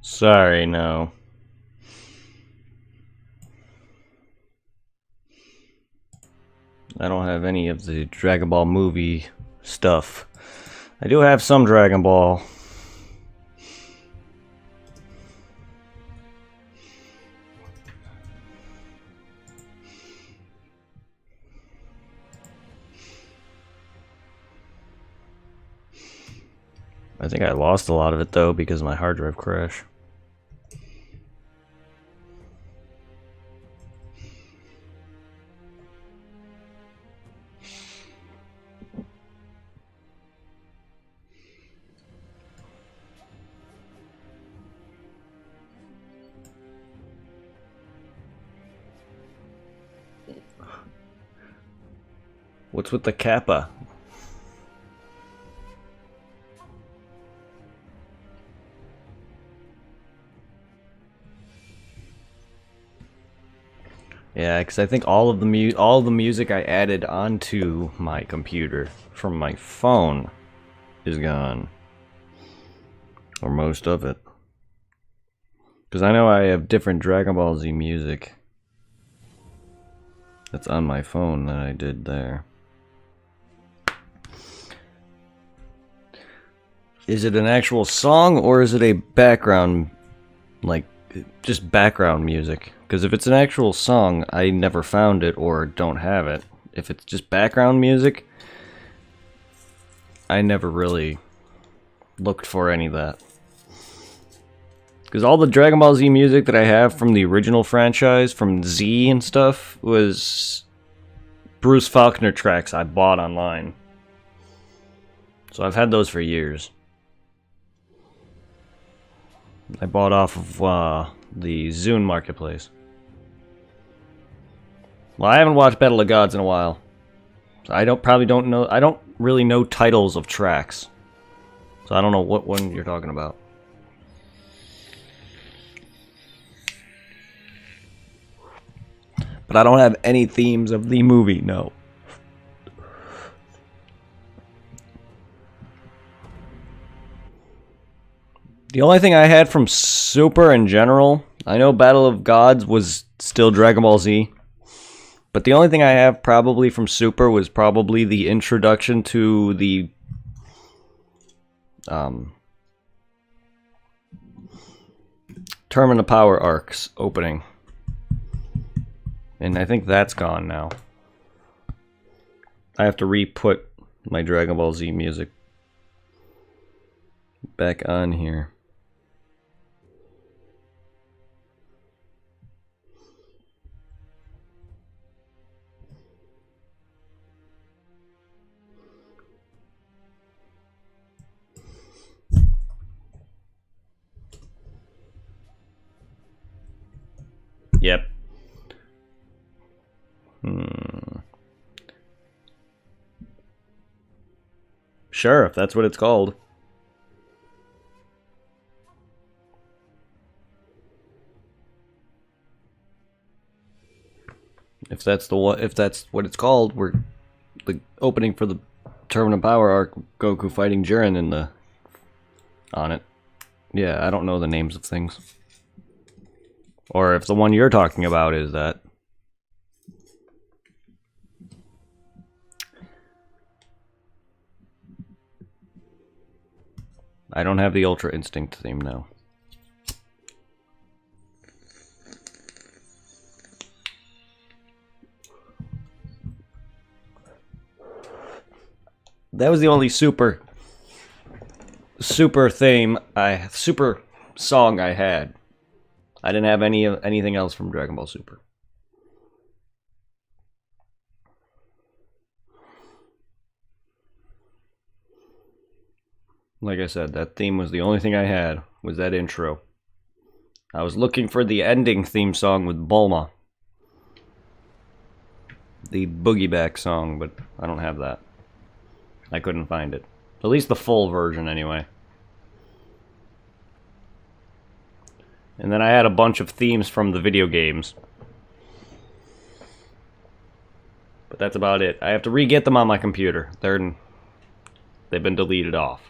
Sorry, no. I don't have any of the Dragon Ball movie stuff. I do have some Dragon Ball. I think I lost a lot of it though because my hard drive crashed. What's with the kappa? Yeah, because I think all the music I added onto my computer from my phone is gone, or most of it. Because I know I have different Dragon Ball Z music that's on my phone than I did there. Is it an actual song or is it a background, like, just background music? Because if it's an actual song, I never found it or don't have it. If it's just background music, I never really looked for any of that. Because all the Dragon Ball Z music that I have from the original franchise, from Z and stuff, was Bruce Faulkner tracks I bought online. So I've had those for years. I bought off of the Zune marketplace. Well, I haven't watched Battle of Gods in a while. So I don't really know titles of tracks. So I don't know what one you're talking about. But I don't have any themes of the movie, no. The only thing I had from Super in general, I know Battle of Gods was still Dragon Ball Z, but the only thing I have probably from Super was probably the introduction to the Tournament of Power arcs opening. And I think that's gone now. I have to re-put my Dragon Ball Z music back on here. Sure, if that's what it's called. If that's what it's called, we're the opening for the Tournament of Power arc, Goku fighting Jiren in the on it. Yeah, I don't know the names of things. Or if the one you're talking about is that. I don't have the Ultra Instinct theme now. That was the only super theme super song I had. I didn't have anything else from Dragon Ball Super. Like I said, that theme was the only thing I had, was that intro. I was looking for the ending theme song with Bulma. The Boogie Back song, but I don't have that. I couldn't find it. At least the full version, anyway. And then I had a bunch of themes from the video games. But that's about it. I have to re-get them on my computer. They've been deleted off.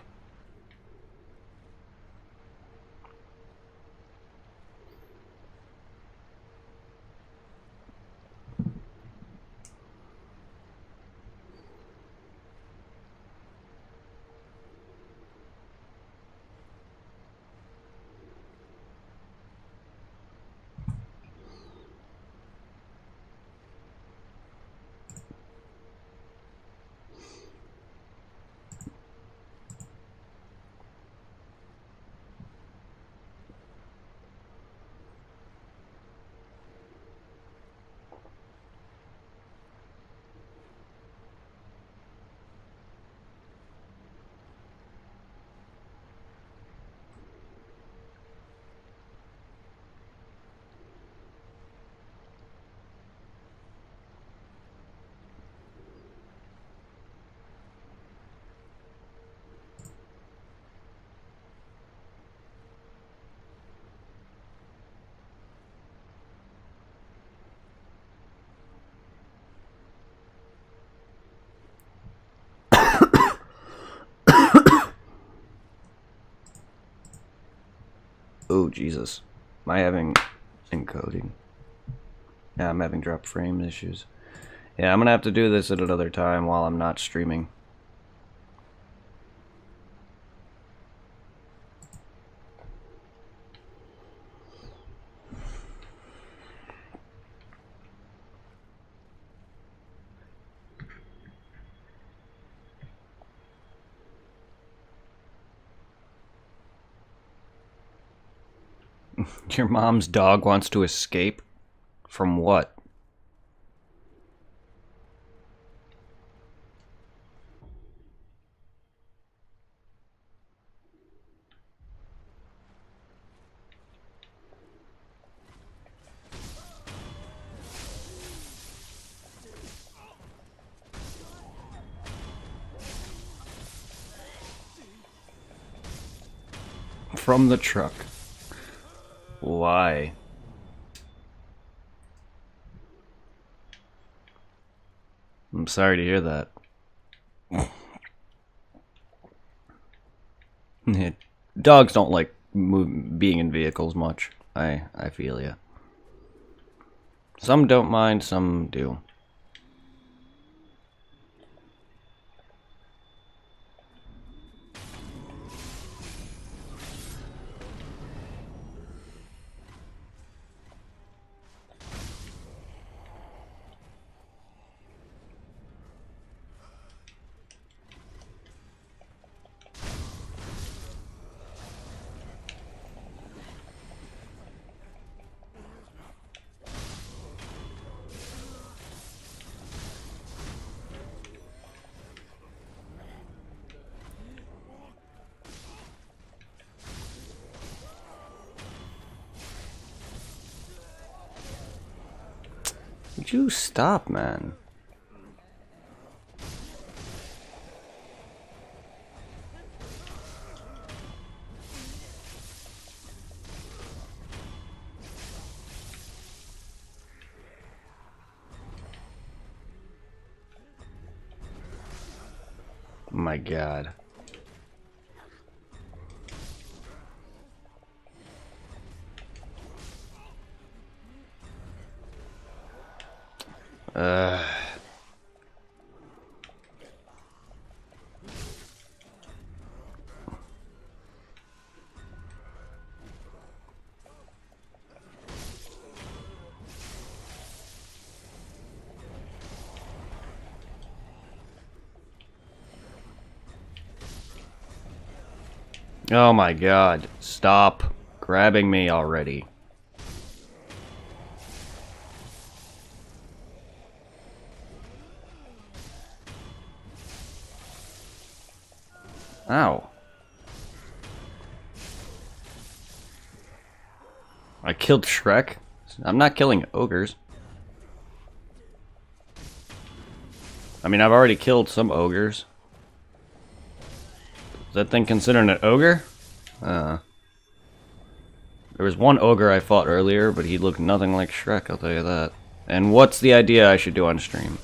Oh, Jesus. Am I having encoding? Yeah, I'm having drop frame issues. Yeah, I'm gonna have to do this at another time while I'm not streaming. Your mom's dog wants to escape? From what? From the truck. Why? I'm sorry to hear that. Dogs don't like being in vehicles much. I feel ya. Some don't mind, some do. Would you stop, man? my god. Oh my god. Stop grabbing me already. Ow. I killed Shrek? I'm not killing ogres. I mean, I've already killed some ogres. Is that thing considered an ogre? There was one ogre I fought earlier, but he looked nothing like Shrek, I'll tell you that. And what's the idea I should do on stream?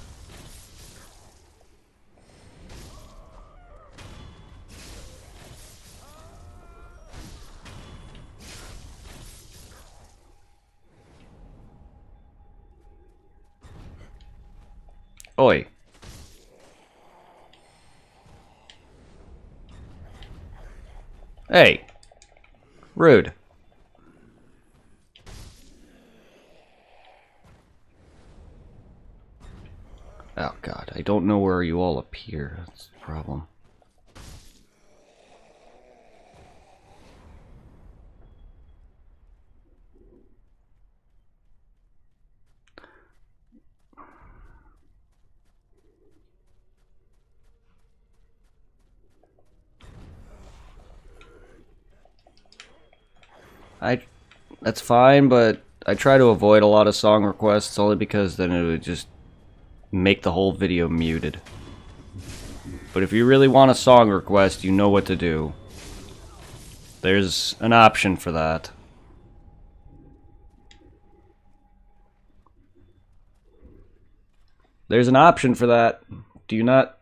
Oi. Hey. Rude. Oh god, I don't know where you all appear. That's the problem. That's fine, but I try to avoid a lot of song requests only because then it would just make the whole video muted. But if you really want a song request, you know what to do. There's an option for that. There's an option for that. Do you not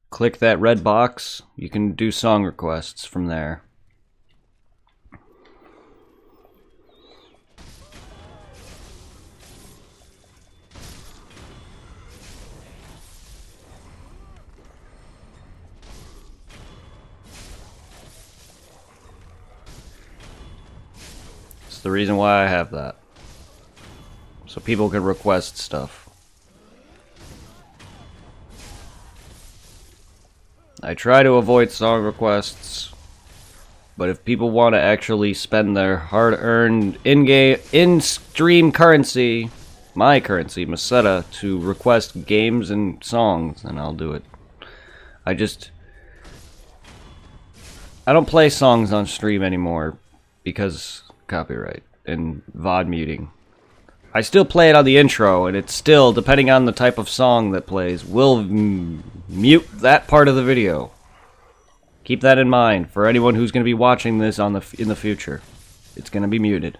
click that red box? You can do song requests from there. It's the reason why I have that. So people can request stuff. I try to avoid song requests, but if people want to actually spend their hard-earned in-stream currency, my currency, Meseta, to request games and songs, then I'll do it. I don't play songs on stream anymore because copyright and VOD muting. I still play it on the intro, and it's still, depending on the type of song that plays, will mute that part of the video. Keep that in mind for anyone who's going to be watching this in the future. It's going to be muted.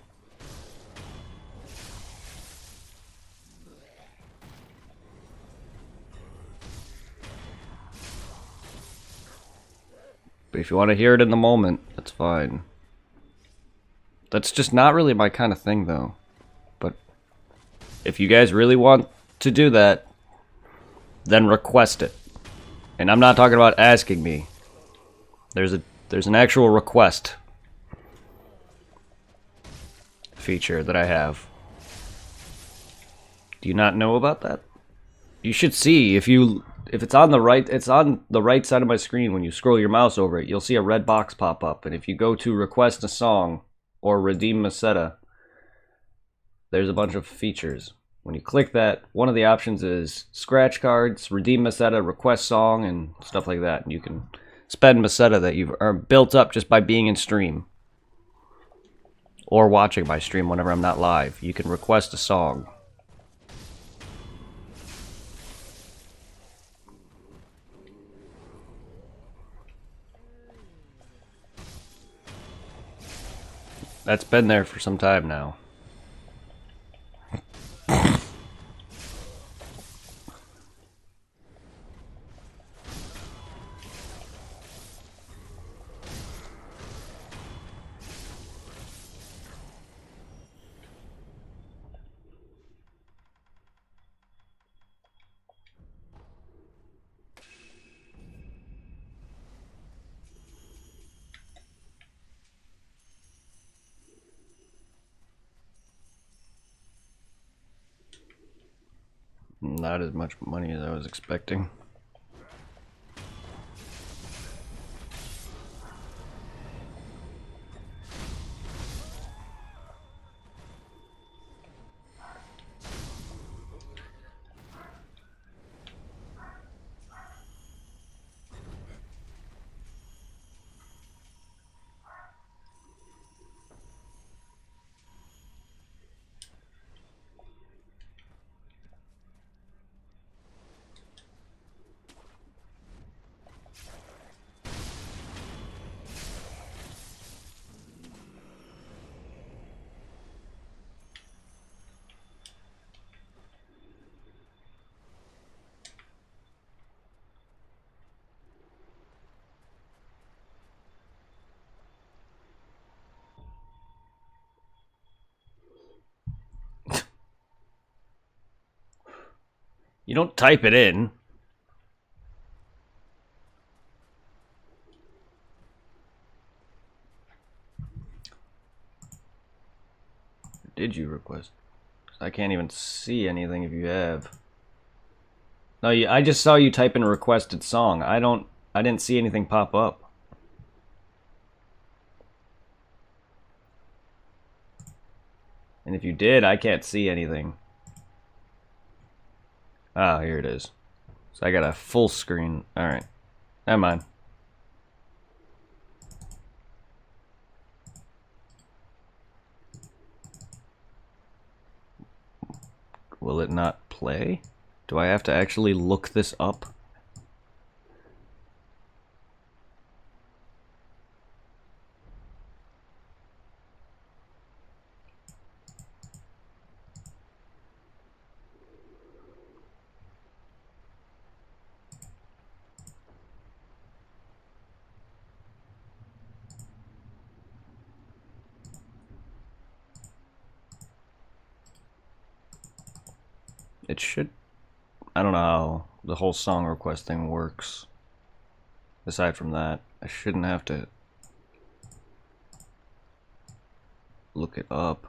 But if you want to hear it in the moment, that's fine. That's just not really my kind of thing, though. But if you guys really want to do that, then request it. And I'm not talking about asking me. There's an actual request feature that I have. Do you not know about that? You should see if it's on the right, it's on the right side of my screen. When you scroll your mouse over it, you'll see a red box pop up, and if you go to request a song or redeem Meseta, there's a bunch of features. When you click that, one of the options is scratch cards, redeem Meseta, request song, and stuff like that. And you can spend Meseta that you've built up just by being in stream or watching my stream whenever I'm not live. You can request a song. That's been there for some time now. Not as much money as I was expecting. You don't type it in. Did you request? I can't even see anything if you have. No, I just saw you type in requested song. I didn't see anything pop up. And if you did, I can't see anything. Ah, here it is. So I got a full screen. Alright. Never mind. Will it not play? Do I have to actually look this up? It should... I don't know how the whole song request thing works. Aside from that, I shouldn't have to look it up.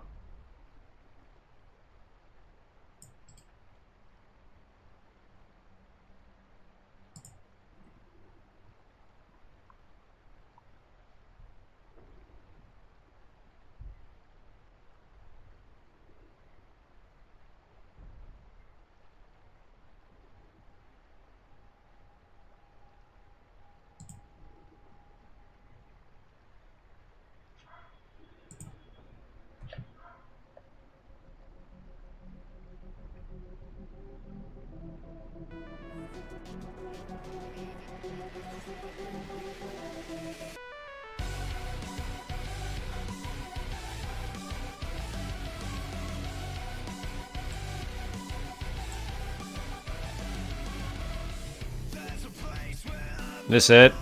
This it?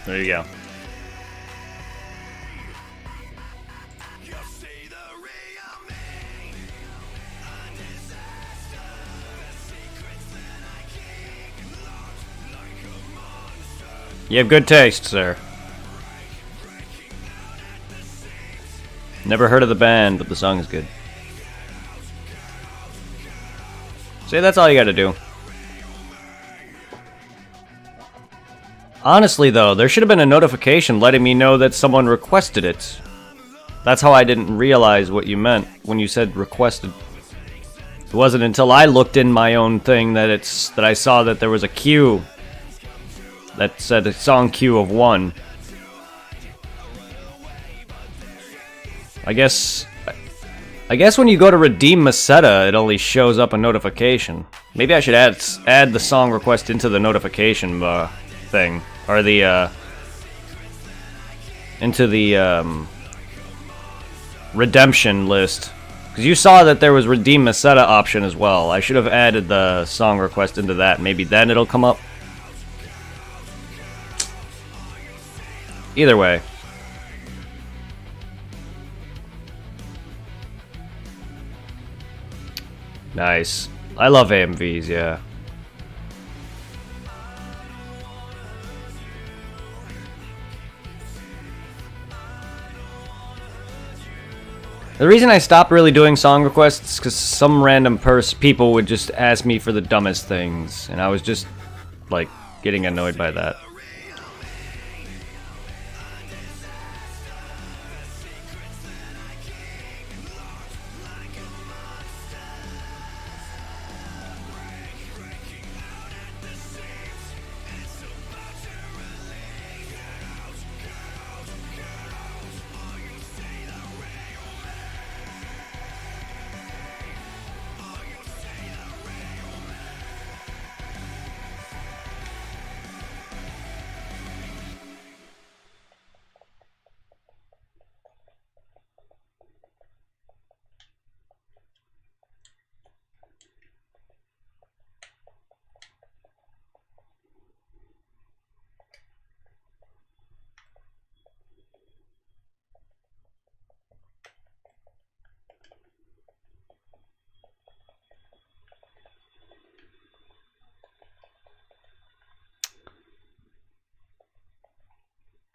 There you go. You have good taste, sir. Never heard of the band, but the song is good. See, that's all you gotta do. Honestly, though, there should have been a notification letting me know that someone requested it. That's how I didn't realize what you meant when you said requested. It wasn't until I looked in my own thing that I saw that there was a queue that said a song queue of 1. I guess when you go to redeem Meseta, it only shows up a notification. Maybe I should add the song request into the notification thing, or the into the redemption list, because you saw that there was redeem Meseta option as well. I should have added the song request into that. Maybe then it'll come up. Either way. Nice. I love AMVs, yeah. The reason I stopped really doing song requests is because some random people would just ask me for the dumbest things, and I was just, like, getting annoyed by that.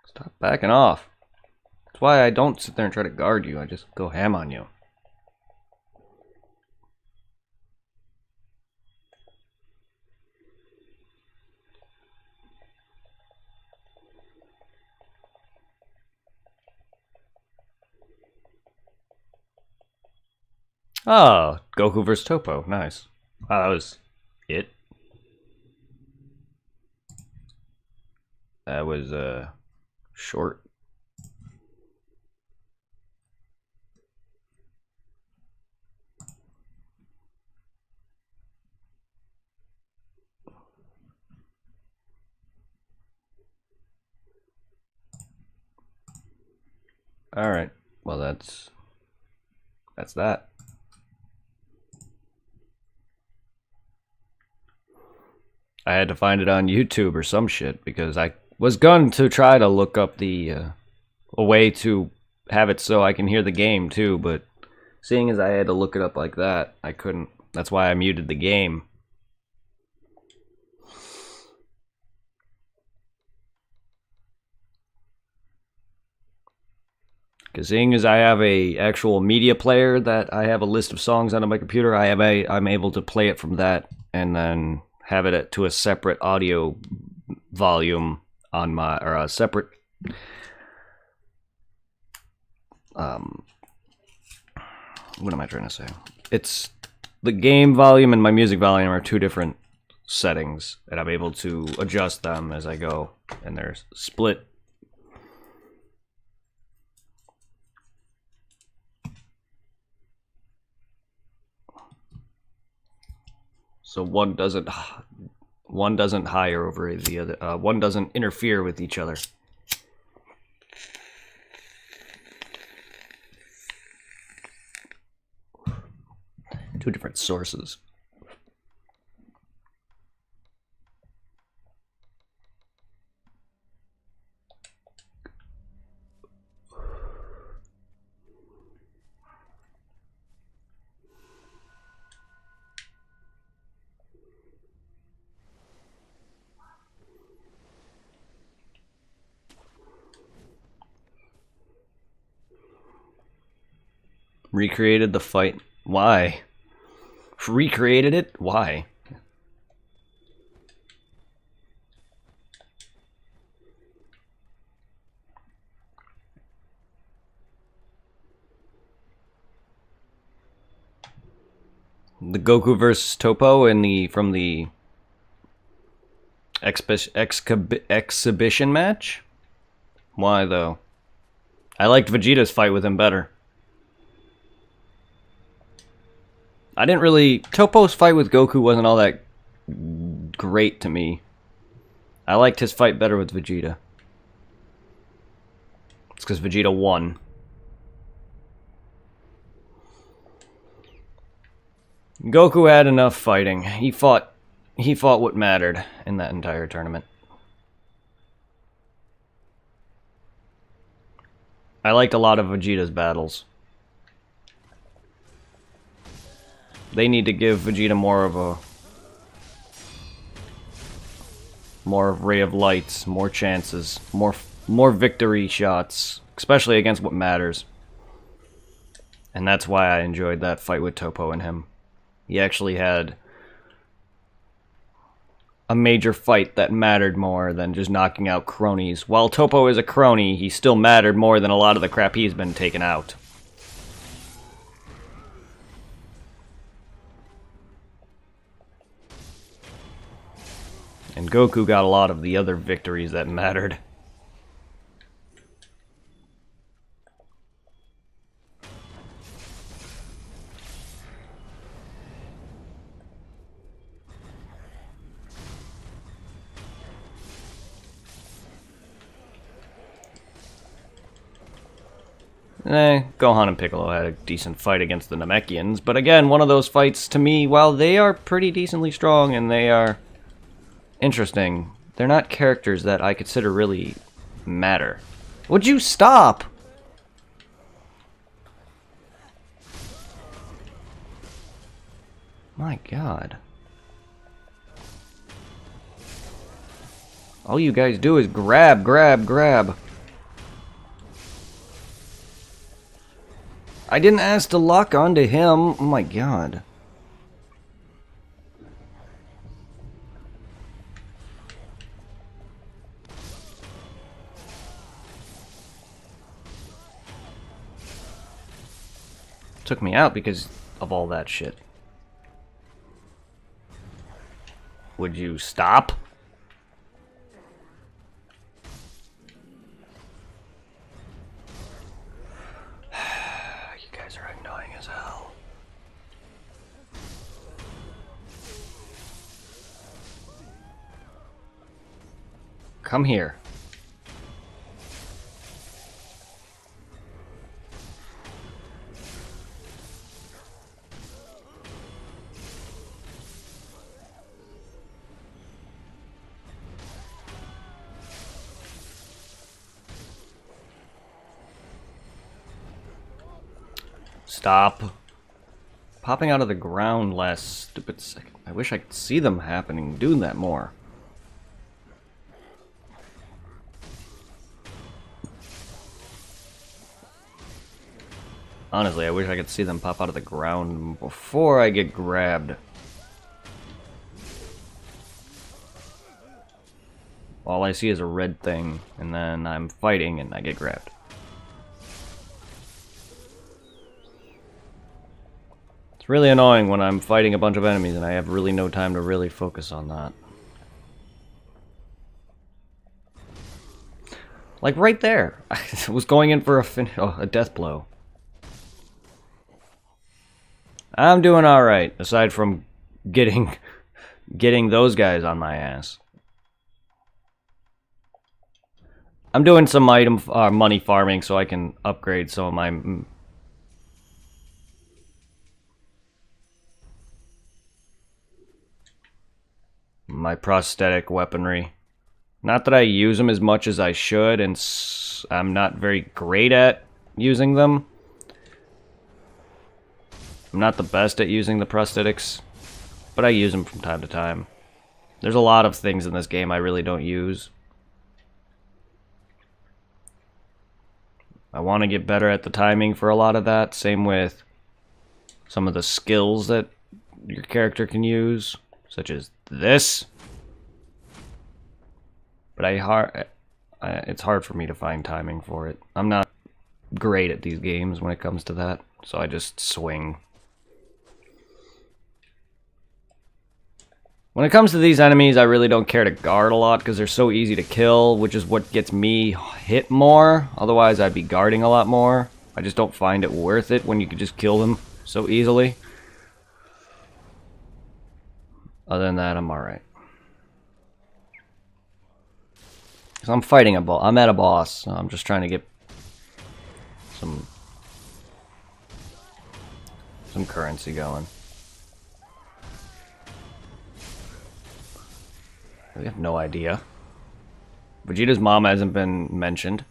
Stop backing off. That's why I don't sit there and try to guard you. I just go ham on you. Oh, Goku vs. Topo. Nice. Wow, that was it. That was, short. Alright. Well, that's that. I had to find it on YouTube or some shit because I was going to try to look up a way to have it so I can hear the game too, but seeing as I had to look it up like that, I couldn't. That's why I muted the game. Because seeing as I have a actual media player that I have a list of songs on my computer, I'm able to play it from that and then have it to a separate audio volume on my, or a separate what am I trying to say? It's the game volume and my music volume are two different settings, and I'm able to adjust them as I go, and they're split. So one doesn't higher over the other. One doesn't interfere with each other. Two different sources. Recreated the fight. Why? Recreated it? Why? The Goku versus Topo from the exhibition match? Why though? I liked Vegeta's fight with him better. I didn't really... Topo's fight with Goku wasn't all that great to me. I liked his fight better with Vegeta. It's because Vegeta won. Goku had enough fighting. He fought what mattered in that entire tournament. I liked a lot of Vegeta's battles. They need to give Vegeta more of Ray of Lights, more chances, more victory shots, especially against what matters. And that's why I enjoyed that fight with Toppo and him. He actually had a major fight that mattered more than just knocking out cronies. While Toppo is a crony, he still mattered more than a lot of the crap he's been taken out. And Goku got a lot of the other victories that mattered. Gohan and Piccolo had a decent fight against the Namekians, but again, one of those fights to me, while they are pretty decently strong and they are interesting, they're not characters that I consider really matter. Would you stop? My God. All you guys do is grab, grab, grab. I didn't ask to lock onto him. Oh my God. Took me out because of all that shit. Would you stop? Come here. Stop popping out of the ground last stupid second. I wish I could see them happening, doing that more. Honestly, I wish I could see them pop out of the ground before I get grabbed. All I see is a red thing, and then I'm fighting and I get grabbed. It's really annoying when I'm fighting a bunch of enemies and I have really no time to really focus on that. Like right there. I was going in for a death blow. I'm doing alright, aside from getting those guys on my ass. I'm doing some money farming so I can upgrade some of my prosthetic weaponry. Not that I use them as much as I should, and I'm not very great at using them. I'm not the best at using the prosthetics, but I use them from time to time. There's a lot of things in this game I really don't use. I want to get better at the timing for a lot of that. Same with some of the skills that your character can use, such as this. But it's hard for me to find timing for it. I'm not great at these games when it comes to that, so I just swing. When it comes to these enemies, I really don't care to guard a lot because they're so easy to kill, which is what gets me hit more. Otherwise, I'd be guarding a lot more. I just don't find it worth it when you can just kill them so easily. Other than that, I'm alright. So I'm fighting a boss. I'm at a boss. So I'm just trying to get some currency going. We have no idea. Vegeta's mom hasn't been mentioned.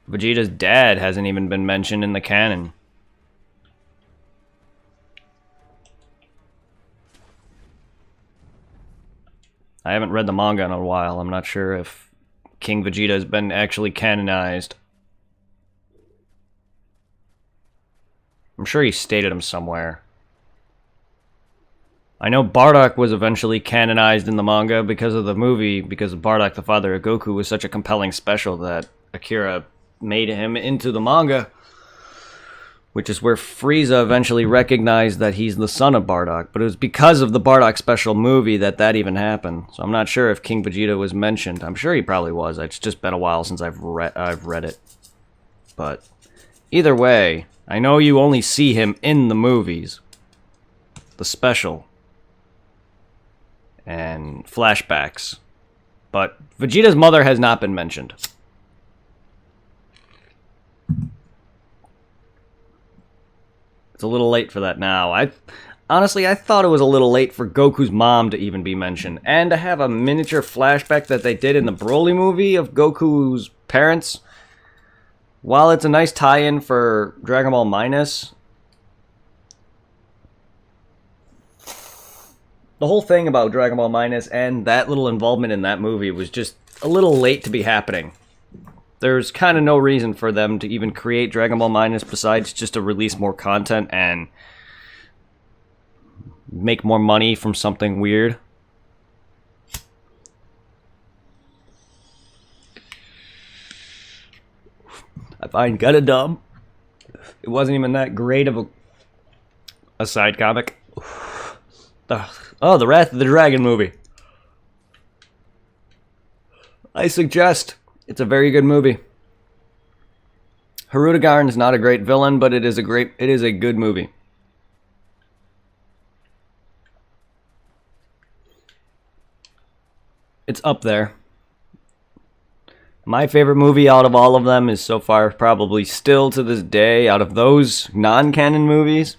Vegeta's dad hasn't even been mentioned in the canon. I haven't read the manga in a while. I'm not sure if King Vegeta has been actually canonized. I'm sure he stated him somewhere. I know Bardock was eventually canonized in the manga because of the movie, because Bardock, the father of Goku, was such a compelling special that Akira made him into the manga, which is where Frieza eventually recognized that he's the son of Bardock. But it was because of the Bardock special movie that even happened. So I'm not sure if King Vegeta was mentioned. I'm sure he probably was. It's just been a while since I've read it. But either way, I know you only see him in the movies, the special, and flashbacks. But Vegeta's mother has not been mentioned. It's a little late for that now. Honestly, I thought it was a little late for Goku's mom to even be mentioned. And to have a miniature flashback that they did in the Broly movie of Goku's parents. While it's a nice tie-in for Dragon Ball Minus, the whole thing about Dragon Ball Minus and that little involvement in that movie was just a little late to be happening. There's kind of no reason for them to even create Dragon Ball Minus besides just to release more content and make more money from something weird. I find Gundam, it wasn't even that great of a side comic. Oh, the Wrath of the Dragon movie. I suggest. It's a very good movie. Hirudegarn is not a great villain, but it is a good movie. It's up there. My favorite movie out of all of them is so far probably still to this day, out of those non-canon movies,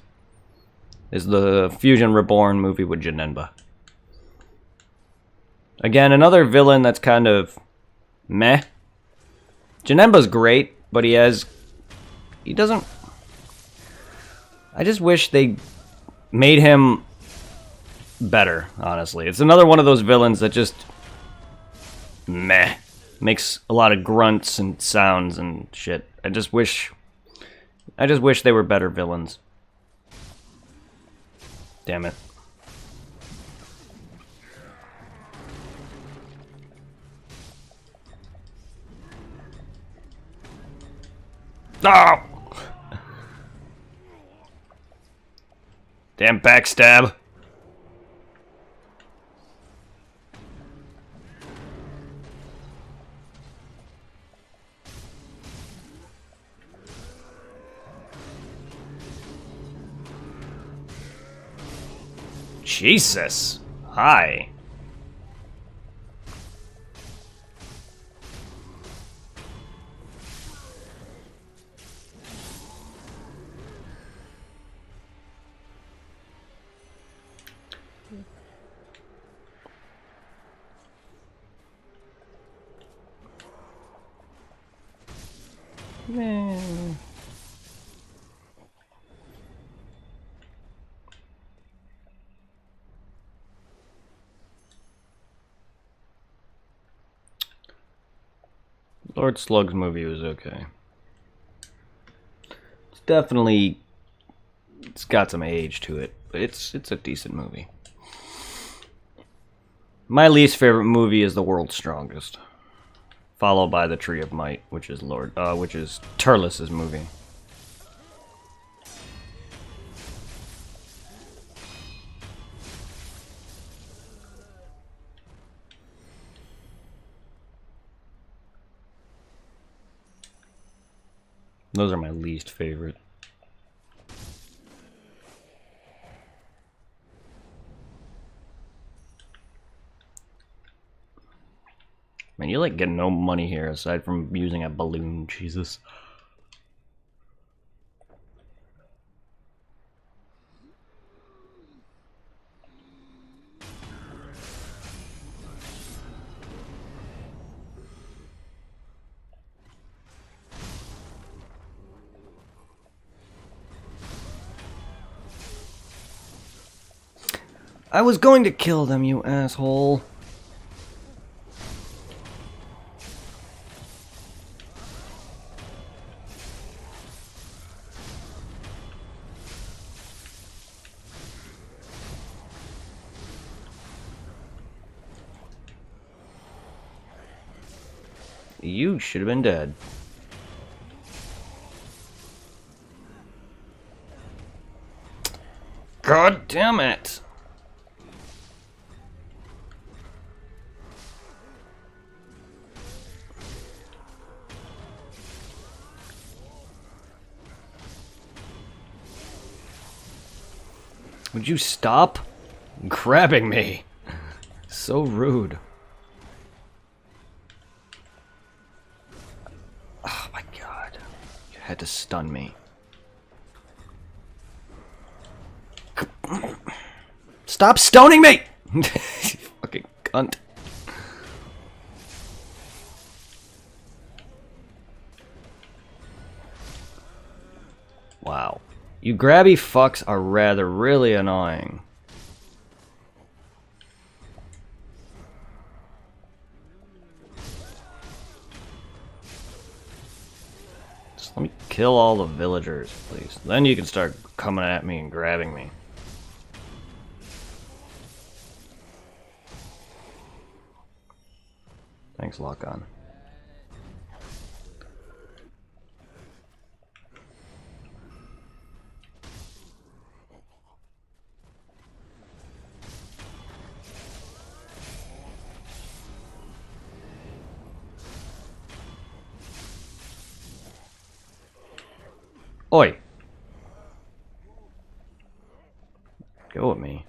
is the Fusion Reborn movie with Janemba. Again, another villain that's kind of meh. Janemba's great, but he doesn't... I just wish they made him better, honestly. It's another one of those villains that just... meh. Makes a lot of grunts and sounds and shit. I just wish they were better villains. Damn it. Oh! Damn backstab. Jesus. Hi. Man. Lord Slug's movie was okay. It's got some age to it, but it's a decent movie. My least favorite movie is The World's Strongest, followed by The Tree of Might, which is Turles's movie. Those are my least favorite. Man, you like getting no money here aside from using a balloon, Jesus. I was going to kill them, you asshole. You should have been dead. God damn it! Would you stop grabbing me? So rude. Oh my god. You had to stun me. Stop stoning me! You fucking cunt. Wow. You grabby fucks are rather really annoying. Just let me kill all the villagers, please. Then you can start coming at me and grabbing me. Thanks, Lock-On. Oi! Go at me.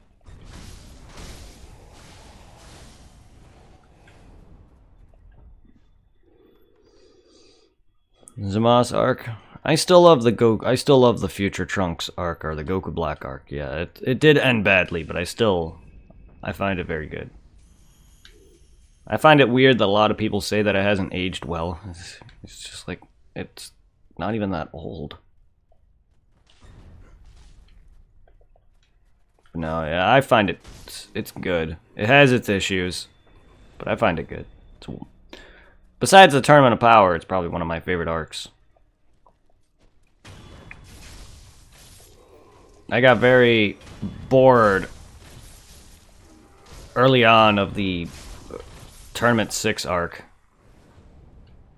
Zama's arc. I still love the Future Trunks arc, or the Goku Black arc. Yeah, it did end badly, but I find it very good. I find it weird that a lot of people say that it hasn't aged well. It's just like, it's not even that old. No, yeah, I find it's good. It has its issues, but I find it good. Besides the Tournament of Power, it's probably one of my favorite arcs. I got very bored early on of the Tournament 6 arc.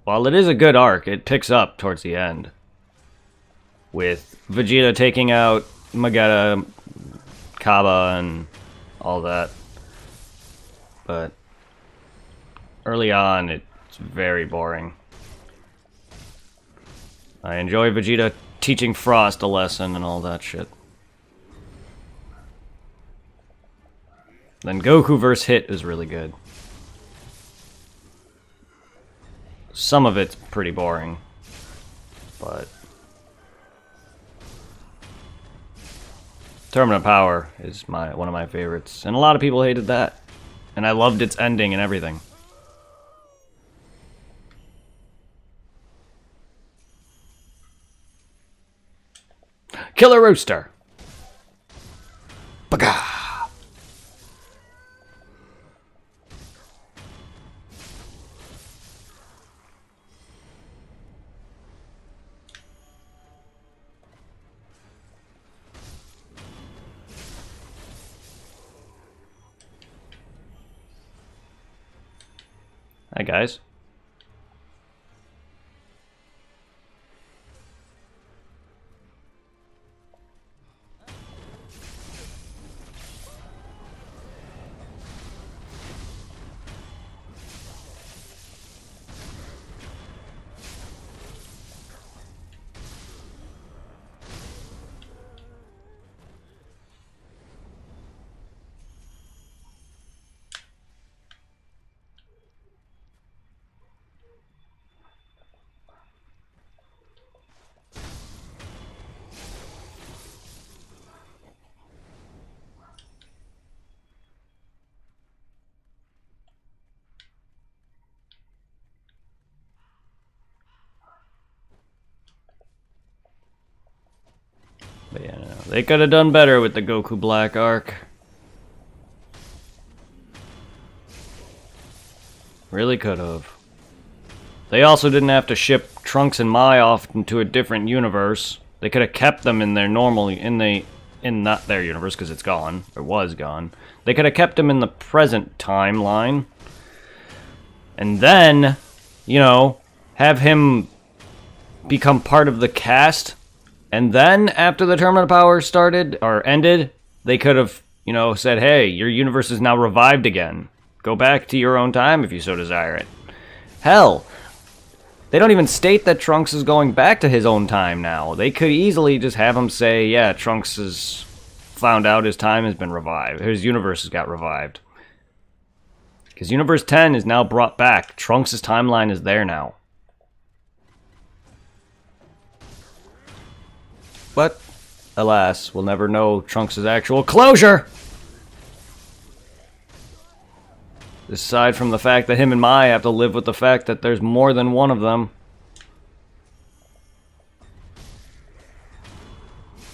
While it is a good arc, it picks up towards the end. With Vegeta taking out Magetta, Kaba, and all that. But early on, it's very boring. I enjoy Vegeta teaching Frost a lesson and all that shit. Then Goku vs. Hit is really good. Some of it's pretty boring, but Tournament of Power is one of my favorites, and a lot of people hated that, and I loved its ending and everything. Killer Rooster! Baga! Hi guys. But yeah, no, they could have done better with the Goku Black arc. Really could have. They also didn't have to ship Trunks and Mai off into a different universe. They could have kept them in their in not their universe because it's gone or was gone. They could have kept them in the present timeline, and then you know, have him become part of the cast, and then after the Tournament of Power started, or ended, they could have, you know, said, hey, your universe is now revived again. Go back to your own time if you so desire it. Hell, they don't even state that Trunks is going back to his own time now. They could easily just have him say, yeah, Trunks has found out his time has been revived. His universe has got revived. Because Universe 10 is now brought back. Trunks' timeline is there now. But, alas, we'll never know Trunks' actual closure! Aside from the fact that him and Mai have to live with the fact that there's more than one of them.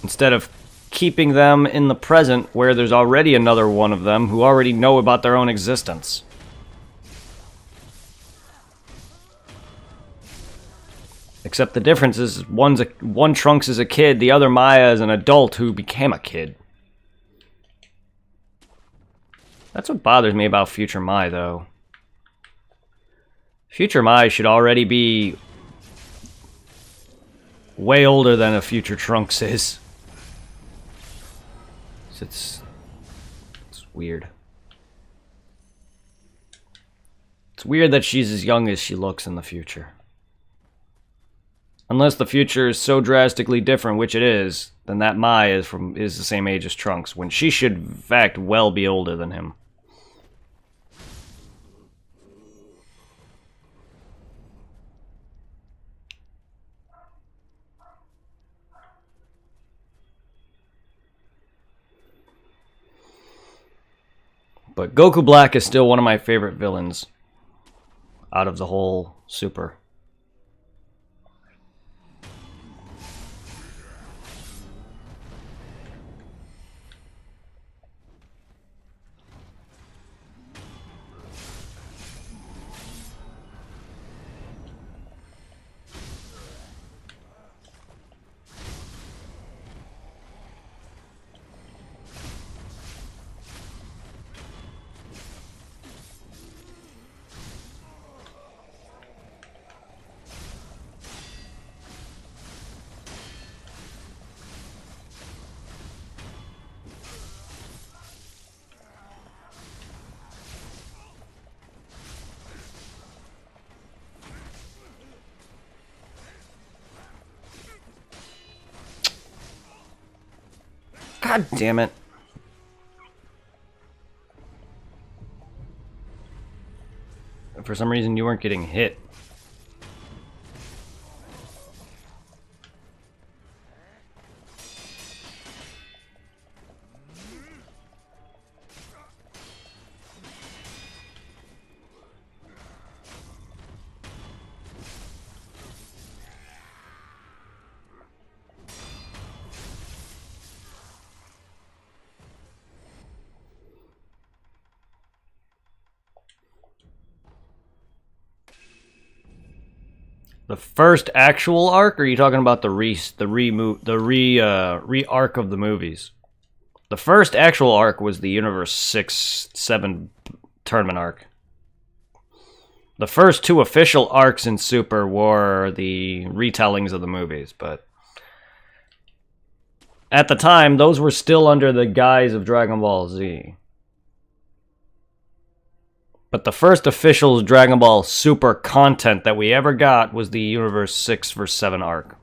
Instead of keeping them in the present where there's already another one of them who already know about their own existence. Except the difference is one Trunks is a kid, the other Maya is an adult who became a kid. That's what bothers me about Future Mai, though. Future Mai should already be way older than a future Trunks is. It's weird. It's weird that she's as young as she looks in the future. Unless the future is so drastically different, which it is, then that Mai is the same age as Trunks, when she should, in fact, well be older than him. But Goku Black is still one of my favorite villains out of the whole Super. God damn it. For some reason, you weren't getting hit. The first actual arc, or are you talking about the re-arc of the movies? The first actual arc was the Universe 6-7 tournament arc. The first two official arcs in Super were the retellings of the movies, but at the time, those were still under the guise of Dragon Ball Z. But the first official Dragon Ball Super content that we ever got was the Universe 6 vs. 7 arc.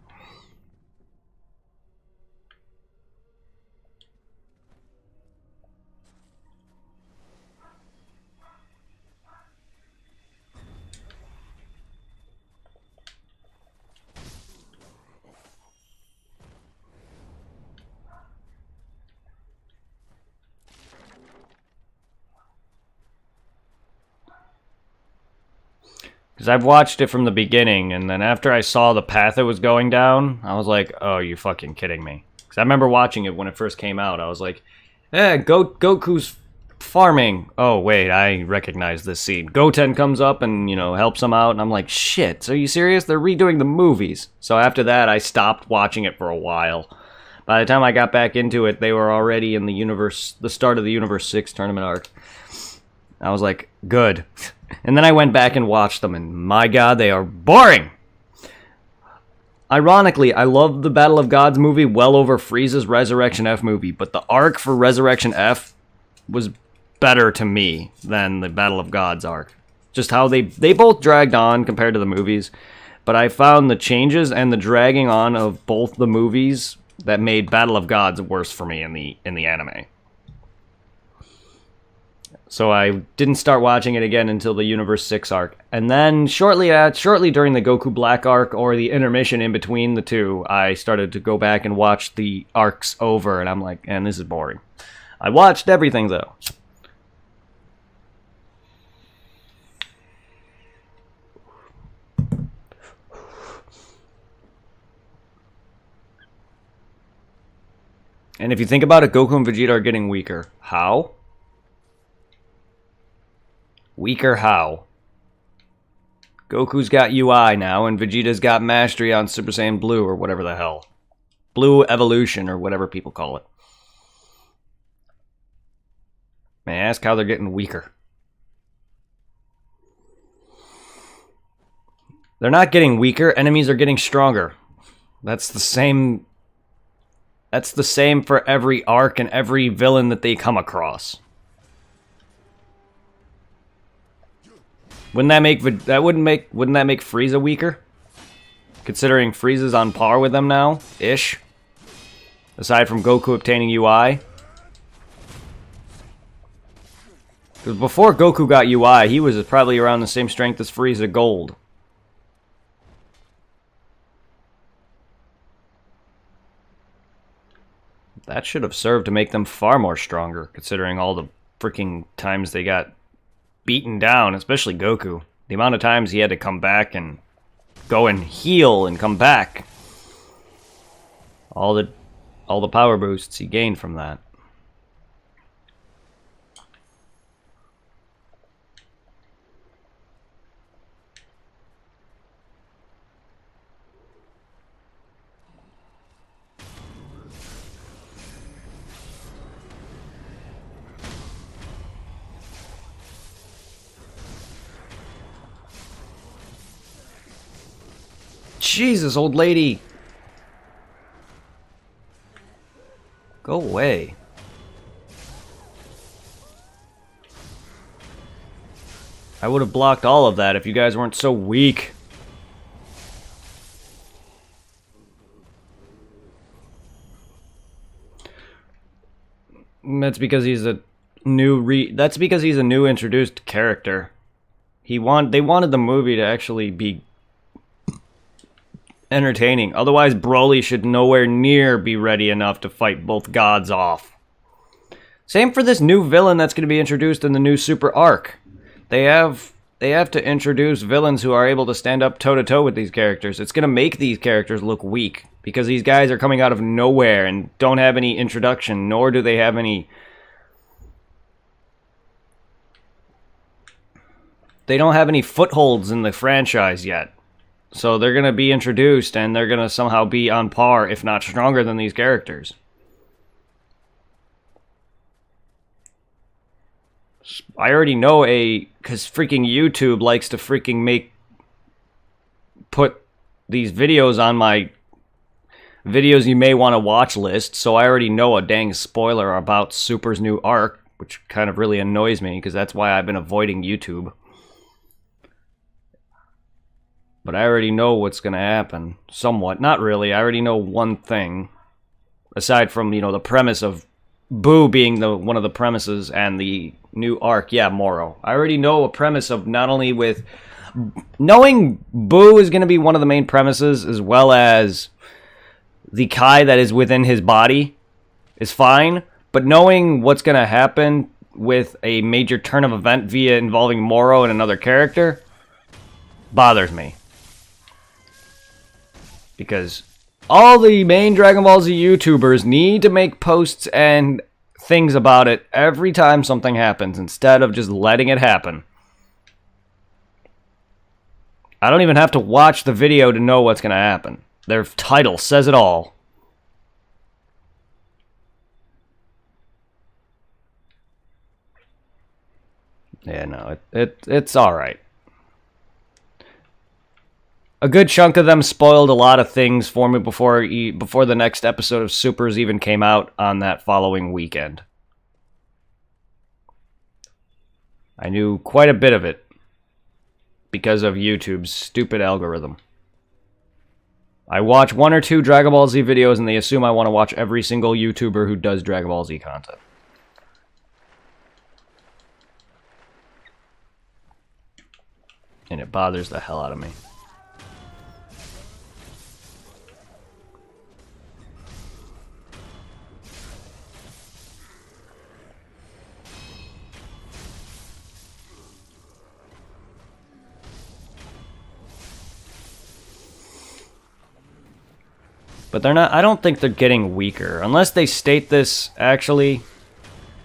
Because I've watched it from the beginning, and then after I saw the path it was going down, I was like, oh, you fucking kidding me. Because I remember watching it when it first came out. I was like, Goku's farming. Oh, wait, I recognize this scene. Goten comes up and, you know, helps him out, and I'm like, shit, are you serious? They're redoing the movies. So after that, I stopped watching it for a while. By the time I got back into it, they were already in the start of the Universe 6 tournament arc. I was like, good. And then I went back and watched them, and my god, they are boring! Ironically, I love the Battle of Gods movie well over Frieza's Resurrection F movie, but the arc for Resurrection F was better to me than the Battle of Gods arc. Just how they both dragged on compared to the movies, but I found the changes and the dragging on of both the movies that made Battle of Gods worse for me in the anime. So I didn't start watching it again until the Universe 6 arc. And then shortly during the Goku Black arc, or the intermission in between the two, I started to go back and watch the arcs over, and I'm like, man, this is boring. I watched everything, though. And if you think about it, Goku and Vegeta are getting weaker. How? Weaker how? Goku's got UI now, and Vegeta's got Mastery on Super Saiyan Blue, or whatever the hell. Blue Evolution, or whatever people call it. May I ask how they're getting weaker? They're not getting weaker, enemies are getting stronger. That's the same for every arc and every villain that they come across. Wouldn't that make Frieza weaker? Considering Frieza's on par with them now, ish. Aside from Goku obtaining UI. Because before Goku got UI, he was probably around the same strength as Frieza Gold. That should have served to make them far more stronger, considering all the freaking times they got beaten down, especially Goku. The amount of times he had to come back and go and heal and come back. All the power boosts he gained from that. Jesus, old lady! Go away. I would have blocked all of that if you guys weren't so weak. That's because he's a new introduced character. They wanted the movie to actually be entertaining. Otherwise, Broly should nowhere near be ready enough to fight both gods off. Same for this new villain that's going to be introduced in the new Super arc. They have to introduce villains who are able to stand up toe-to-toe with these characters. It's going to make these characters look weak, because these guys are coming out of nowhere and don't have any introduction, nor do they have any... They don't have any footholds in the franchise yet. So they're going to be introduced, and they're going to somehow be on par, if not stronger than these characters. I already know because freaking YouTube likes to freaking put these videos on my videos you may want to watch list, so I already know a dang spoiler about Super's new arc, which kind of really annoys me, because that's why I've been avoiding YouTube. But I already know what's going to happen. Somewhat. Not really. I already know one thing. Aside from, the premise of Boo being one of the premises and the new arc. Yeah, Moro. I already know a premise of not only with... Knowing Boo is going to be one of the main premises, as well as the Kai that is within his body is fine. But knowing what's going to happen with a major turn of event via involving Moro and another character bothers me. Because all the main Dragon Ball Z YouTubers need to make posts and things about it every time something happens, instead of just letting it happen. I don't even have to watch the video to know what's going to happen. Their title says it all. Yeah, no, it's alright. A good chunk of them spoiled a lot of things for me before the next episode of Supers even came out on that following weekend. I knew quite a bit of it because of YouTube's stupid algorithm. I watch 1 or 2 Dragon Ball Z videos and they assume I want to watch every single YouTuber who does Dragon Ball Z content. And it bothers the hell out of me. But they're not, I don't think they're getting weaker. Unless they state this, actually,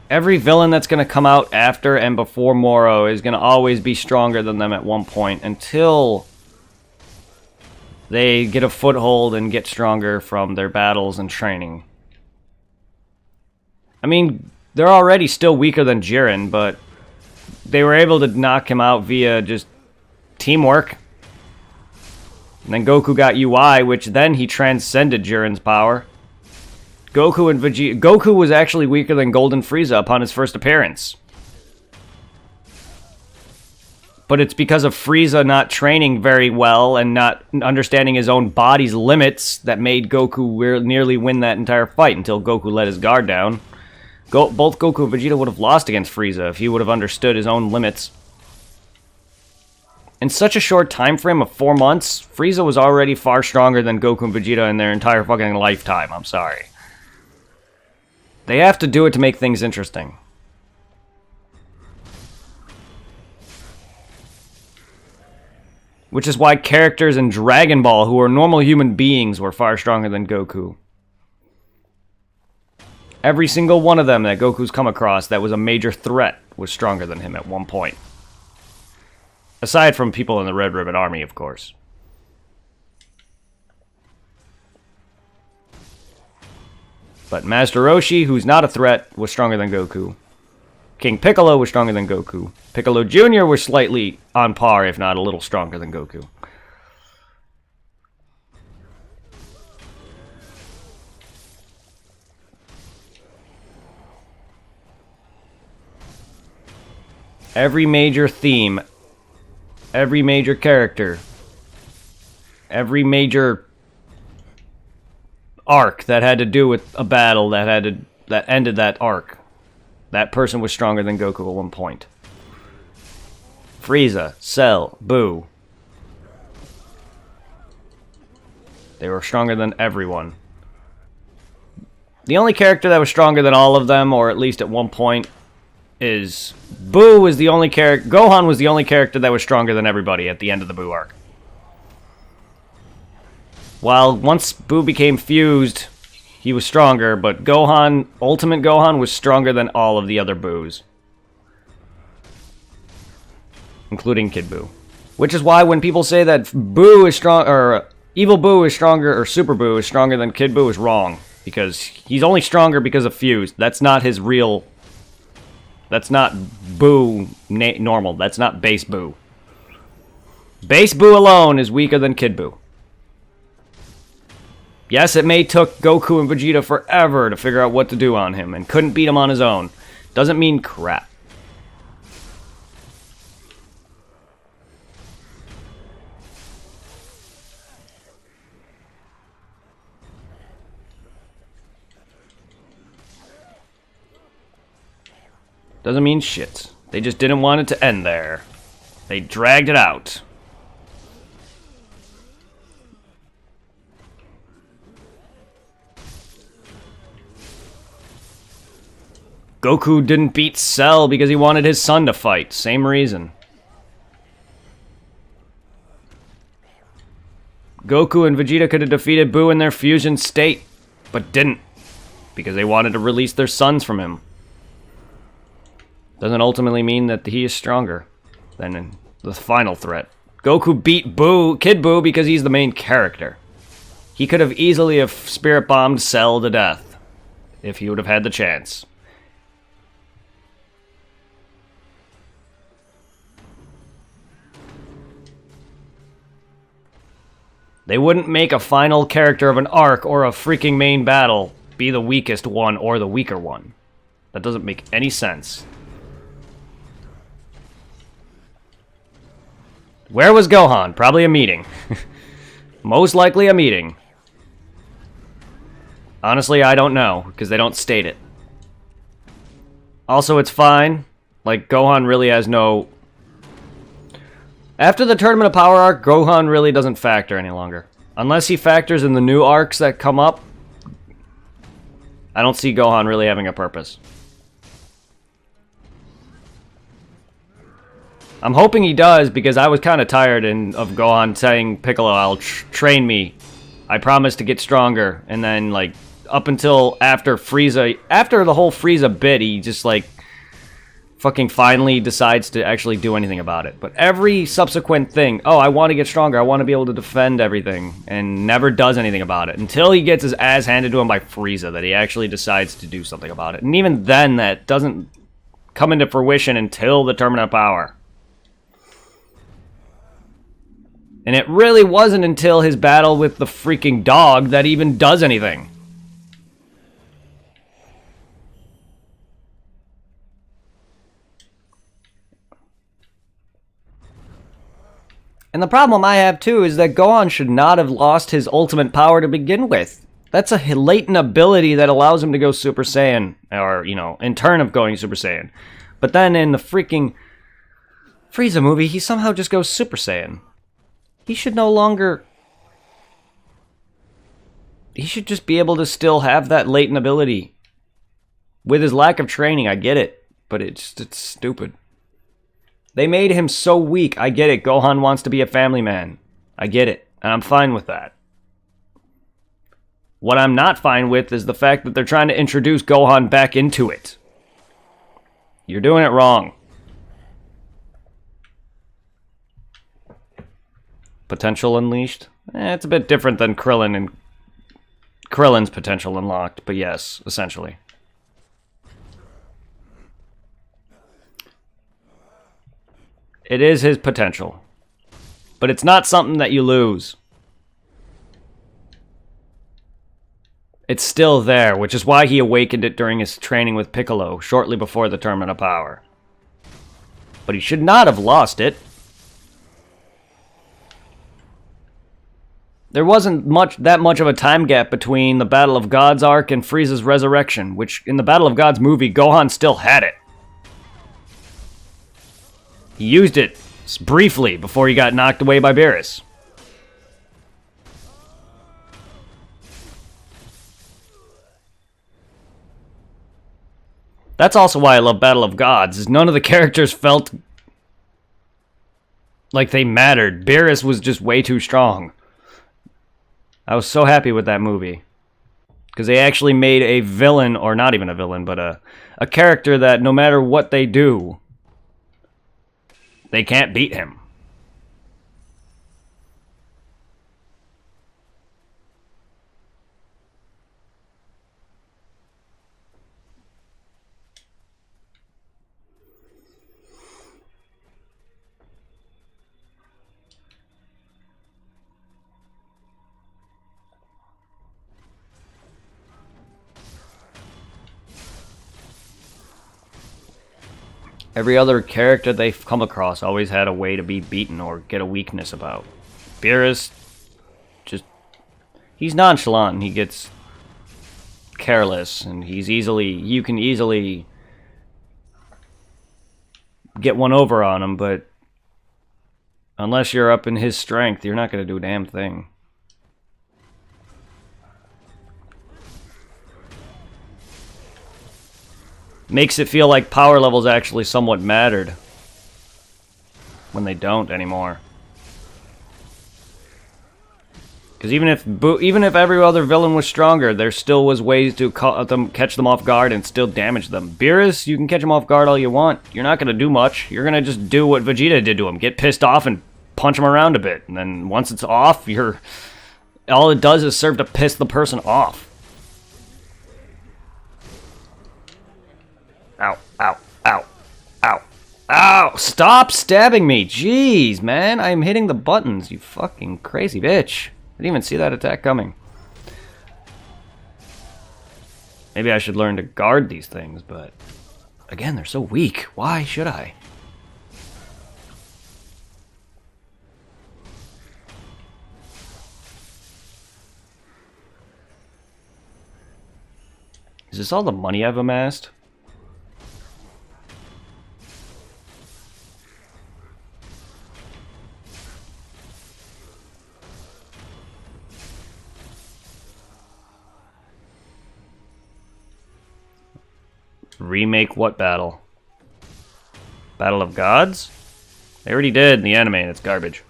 every villain that's going to come out after and before Moro is going to always be stronger than them at one point until they get a foothold and get stronger from their battles and training. I mean, they're already still weaker than Jiren, but they were able to knock him out via just teamwork. And then Goku got UI, which then he transcended Jiren's power. Goku was actually weaker than Golden Frieza upon his first appearance. But it's because of Frieza not training very well and not understanding his own body's limits that made Goku nearly win that entire fight until Goku let his guard down. Both Goku and Vegeta would have lost against Frieza if he would have understood his own limits. In such a short time frame of 4 months, Frieza was already far stronger than Goku and Vegeta in their entire fucking lifetime. I'm sorry. They have to do it to make things interesting. Which is why characters in Dragon Ball who are normal human beings were far stronger than Goku. Every single one of them that Goku's come across that was a major threat was stronger than him at one point. Aside from people in the Red Ribbon Army, of course. But Master Roshi, who's not a threat, was stronger than Goku. King Piccolo was stronger than Goku. Piccolo Jr. was slightly on par, if not a little stronger than Goku. Every major theme, every major character, every major arc that had to do with a battle that ended that arc, that person was stronger than Goku at one point. Frieza, Cell, Boo. They were stronger than everyone. The only character that was stronger than all of them, or at least at one point, is Boo is the only character. Gohan was the only character that was stronger than everybody at the end of the Boo arc. While once Boo became fused, he was stronger, but Gohan, Ultimate Gohan, was stronger than all of the other Boos. Including Kid Boo. Which is why when people say that Boo is strong, or Evil Boo is stronger, or Super Boo is stronger than Kid Boo is wrong. Because he's only stronger because of fused. That's not his real... That's not Boo normal. That's not base Boo. Base Boo alone is weaker than Kid Boo. Yes, it may took Goku and Vegeta forever to figure out what to do on him, and couldn't beat him on his own. Doesn't mean crap. Doesn't mean shit. They just didn't want it to end there. They dragged it out. Goku didn't beat Cell because he wanted his son to fight. Same reason. Goku and Vegeta could have defeated Boo in their fusion state, but didn't. Because they wanted to release their sons from him. Doesn't ultimately mean that he is stronger than the final threat. Goku beat Kid Boo because he's the main character. He could have easily have spirit bombed Cell to death if he would have had the chance. They wouldn't make a final character of an arc or a freaking main battle be the weakest one or the weaker one. That doesn't make any sense. Where was Gohan? Probably a meeting. Most likely a meeting. Honestly, I don't know, because they don't state it. Also, it's fine. Like, Gohan really has no... After the Tournament of Power arc, Gohan really doesn't factor any longer. Unless he factors in the new arcs that come up, I don't see Gohan really having a purpose. I'm hoping he does, because I was kind of tired of Gohan saying, Piccolo, I'll train me. I promise to get stronger. And then, like, up until after Frieza... After the whole Frieza bit, he just, like, fucking finally decides to actually do anything about it. But every subsequent thing, oh, I want to get stronger, I want to be able to defend everything, and never does anything about it. Until he gets his ass handed to him by Frieza, that he actually decides to do something about it. And even then, that doesn't come into fruition until the Tournament of Power. And it really wasn't until his battle with the freaking dog that even does anything. And the problem I have too is that Gohan should not have lost his ultimate power to begin with. That's a latent ability that allows him to go Super Saiyan, or, you know, in turn of going Super Saiyan. But then in the freaking Frieza movie, he somehow just goes Super Saiyan. He should no longer... He should just be able to still have that latent ability. With his lack of training, I get it. But it's stupid. They made him so weak. I get it. Gohan wants to be a family man. I get it. And I'm fine with that. What I'm not fine with is the fact that they're trying to introduce Gohan back into it. You're doing it wrong. Potential unleashed? It's a bit different than Krillin and Krillin's potential unlocked, but yes, essentially. It is his potential. But it's not something that you lose. It's still there, which is why he awakened it during his training with Piccolo, shortly before the Tournament of Power. But he should not have lost it. There wasn't that much of a time gap between the Battle of Gods arc and Frieza's resurrection, which in the Battle of Gods movie, Gohan still had it. He used it briefly before he got knocked away by Beerus. That's also why I love Battle of Gods, is none of the characters felt like they mattered. Beerus was just way too strong. I was so happy with that movie. Because they actually made a villain, or not even a villain, but a character that no matter what they do, they can't beat him. Every other character they've come across always had a way to be beaten or get a weakness about. Beerus, he's nonchalant and he gets careless and you can easily get one over on him, but unless you're up in his strength, you're not going to do a damn thing. Makes it feel like power levels actually somewhat mattered when they don't anymore. Because even if every other villain was stronger, there still was ways to catch them off guard and still damage them. Beerus, you can catch him off guard all you want. You're not going to do much. You're going to just do what Vegeta did to him. Get pissed off and punch him around a bit. And then once it's off, all it does is serve to piss the person off. Ow, ow, ow, ow, ow! Stop stabbing me! Jeez, man, I'm hitting the buttons, you fucking crazy bitch. Didn't even see that attack coming. Maybe I should learn to guard these things, but... Again, they're so weak. Why should I? Is this all the money I've amassed? Remake what battle? Battle of Gods? They already did in the anime and it's garbage.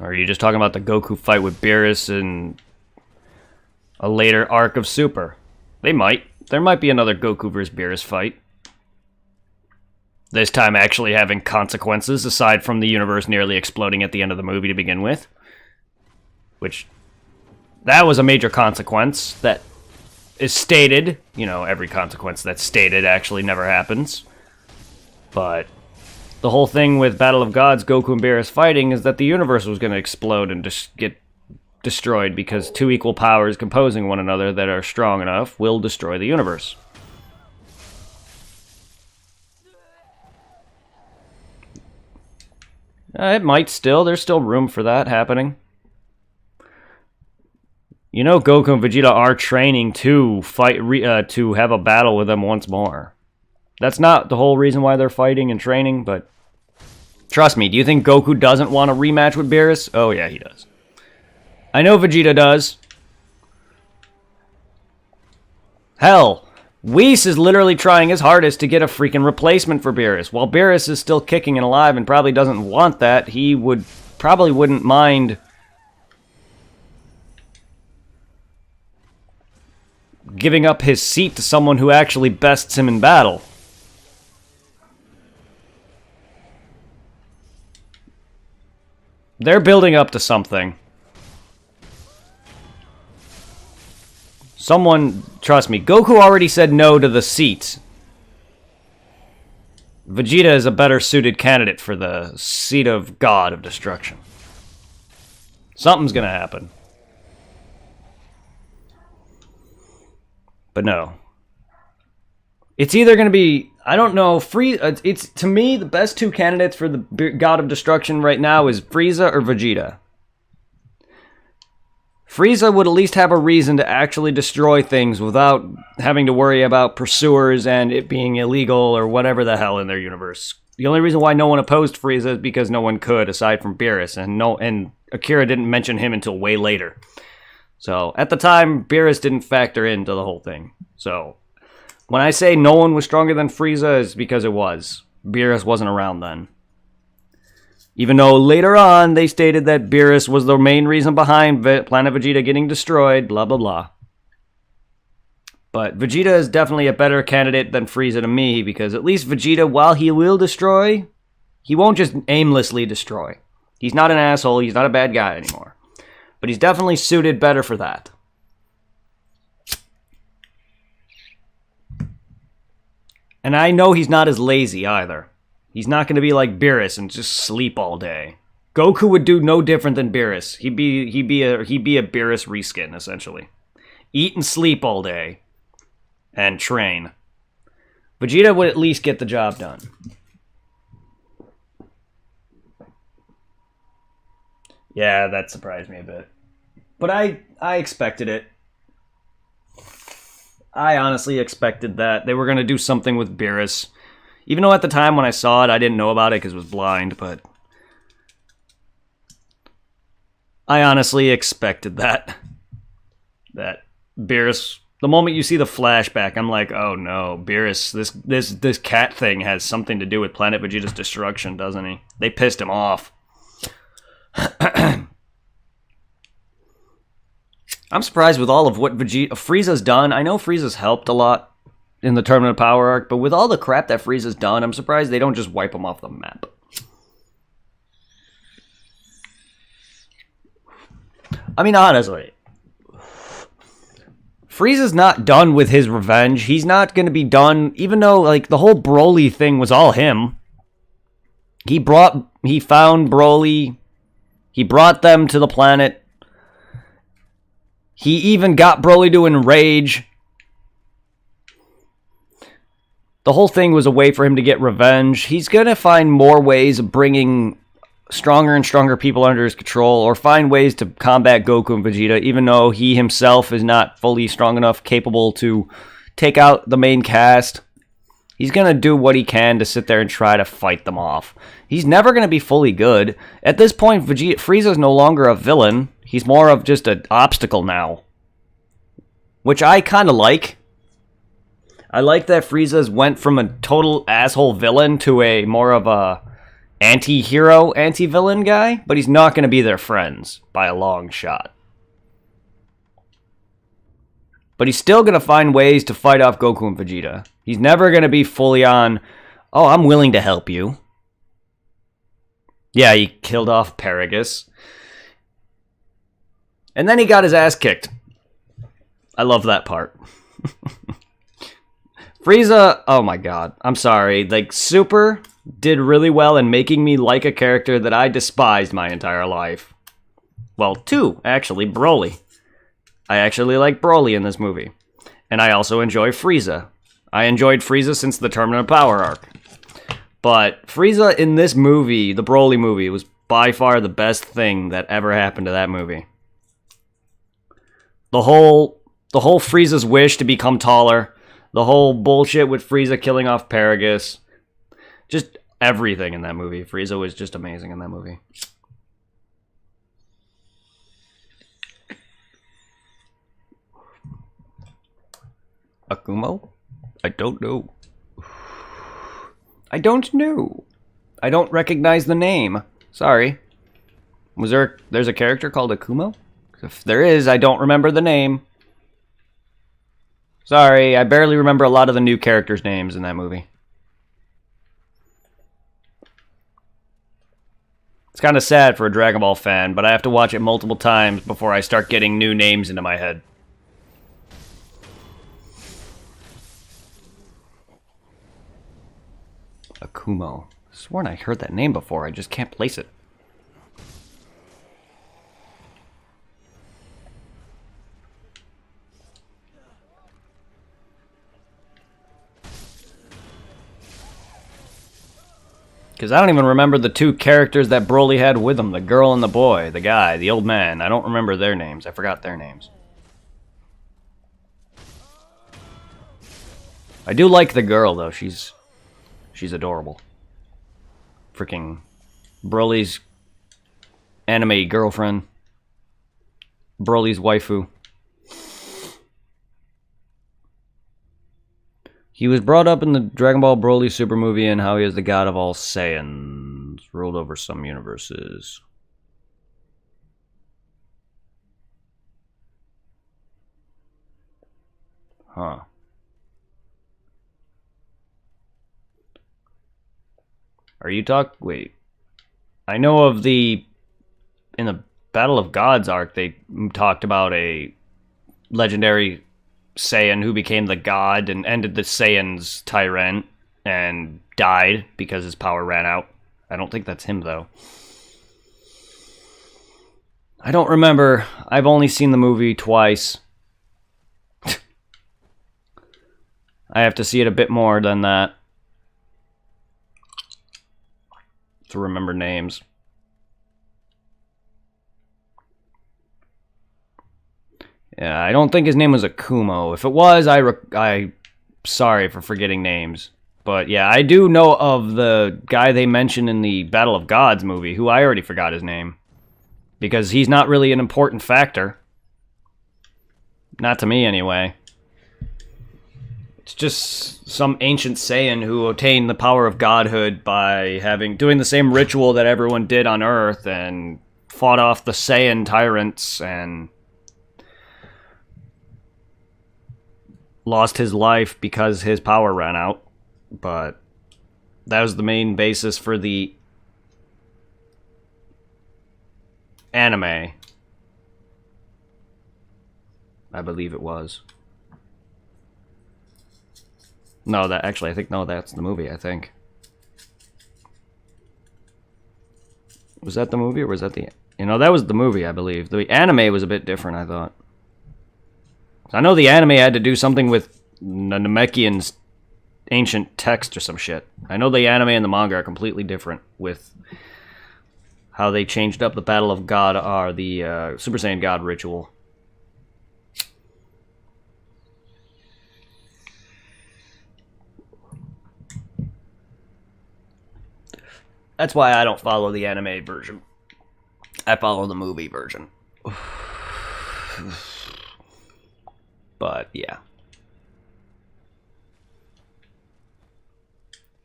Or are you just talking about the Goku fight with Beerus in a later arc of Super? They might. There might be another Goku vs. Beerus fight. This time actually having consequences, aside from the universe nearly exploding at the end of the movie to begin with. Which, that was a major consequence that is stated. You know, every consequence that's stated actually never happens. But the whole thing with Battle of Gods, Goku and Beerus fighting, is that the universe was going to explode and just get destroyed because two equal powers composing one another that are strong enough will destroy the universe. It might still. There's still room for that happening. You know, Goku and Vegeta are training to fight, to have a battle with them once more. That's not the whole reason why they're fighting and training, but trust me, do you think Goku doesn't want a rematch with Beerus? Oh yeah, he does. I know Vegeta does. Hell, Whis is literally trying his hardest to get a freaking replacement for Beerus. While Beerus is still kicking and alive and probably doesn't want that, he probably wouldn't mind giving up his seat to someone who actually bests him in battle. They're building up to something. Someone, trust me, Goku already said no to the seat. Vegeta is a better suited candidate for the seat of God of Destruction. Something's gonna happen. But no. It's either gonna be, I don't know, it's, to me, the best two candidates for the God of Destruction right now is Frieza or Vegeta. Frieza would at least have a reason to actually destroy things without having to worry about pursuers and it being illegal or whatever the hell in their universe. The only reason why no one opposed Frieza is because no one could, aside from Beerus, and Akira didn't mention him until way later. So, at the time, Beerus didn't factor into the whole thing. So, when I say no one was stronger than Frieza, it's because it was. Beerus wasn't around then. Even though later on they stated that Beerus was the main reason behind Planet Vegeta getting destroyed, blah blah blah. But Vegeta is definitely a better candidate than Frieza to me, because at least Vegeta, while he will destroy, he won't just aimlessly destroy. He's not an asshole, he's not a bad guy anymore. But he's definitely suited better for that. And I know he's not as lazy either. He's not going to be like Beerus and just sleep all day. Goku would do no different than Beerus. He'd be a Beerus reskin, essentially. Eat and sleep all day. And train. Vegeta would at least get the job done. Yeah, that surprised me a bit. But I expected it. I honestly expected that. They were going to do something with Beerus. Even though at the time when I saw it, I didn't know about it because it was blind, but I honestly expected that. That Beerus, the moment you see the flashback, I'm like, oh no, Beerus, this cat thing has something to do with Planet Vegeta's destruction, doesn't he? They pissed him off. I'm surprised with all of what Frieza's done. I know Frieza's helped a lot in the Tournament of Power arc, but with all the crap that Frieza's done, I'm surprised they don't just wipe him off the map. I mean, honestly, Frieza's not done with his revenge. He's not going to be done, even though, like, the whole Broly thing was all him. He found Broly. He brought them to the planet. He even got Broly to enrage. The whole thing was a way for him to get revenge. He's going to find more ways of bringing stronger and stronger people under his control, or find ways to combat Goku and Vegeta, even though he himself is not fully strong enough, capable to take out the main cast. He's going to do what he can to sit there and try to fight them off. He's never going to be fully good. At this point, Frieza's no longer a villain. He's more of just an obstacle now. Which I kind of like. I like that Frieza's went from a total asshole villain to a more of a anti-hero, anti-villain guy, but he's not going to be their friends by a long shot. But he's still going to find ways to fight off Goku and Vegeta. He's never going to be fully on, oh, I'm willing to help you. Yeah, he killed off Paragus. And then he got his ass kicked. I love that part. Frieza, oh my god, I'm sorry. Like, Super did really well in making me like a character that I despised my entire life. Well, two, actually, Broly. I actually like Broly in this movie. And I also enjoy Frieza. I enjoyed Frieza since the Tournament of Power arc. But Frieza in this movie, the Broly movie, was by far the best thing that ever happened to that movie. The whole Frieza's wish to become taller, the whole bullshit with Frieza killing off Paragus, just everything in that movie. Frieza was just amazing in that movie. Akumo? I don't know. I don't know. I don't recognize the name. Sorry. There's a character called Akumo? If there is, I don't remember the name. Sorry, I barely remember a lot of the new characters' names in that movie. It's kind of sad for a Dragon Ball fan, but I have to watch it multiple times before I start getting new names into my head. Akumo. I sworn I heard that name before, I just can't place it. Because I don't even remember the two characters that Broly had with him. The girl and the boy. The guy. The old man. I don't remember their names. I forgot their names. I do like the girl, though. She's adorable. Freaking Broly's anime girlfriend. Broly's waifu. He was brought up in the Dragon Ball Broly Super movie and how he is the god of all Saiyans. Ruled over some universes. Huh. Are you wait. I know of in the Battle of Gods arc, they talked about a legendary Saiyan who became the god and ended the Saiyan's tyrant and died because his power ran out. I don't think that's him, though. I don't remember. I've only seen the movie twice. I have to see it a bit more than that to remember names. Yeah, I don't think his name was Akumo. If it was, I sorry for forgetting names. But yeah, I do know of the guy they mentioned in the Battle of Gods movie, who I already forgot his name. Because he's not really an important factor. Not to me, anyway. It's just some ancient Saiyan who obtained the power of godhood by doing the same ritual that everyone did on Earth and fought off the Saiyan tyrants and lost his life because his power ran out. But that was the main basis for the anime. I believe it was. No, that actually, I think, no, that's the movie, I think. Was that the movie, or was that the... You know, that was the movie, I believe. The anime was a bit different, I thought. I know the anime had to do something with Namekian's ancient text or some shit. I know the anime and the manga are completely different with how they changed up the Battle of God, or the Super Saiyan God ritual. That's why I don't follow the anime version. I follow the movie version. But, yeah.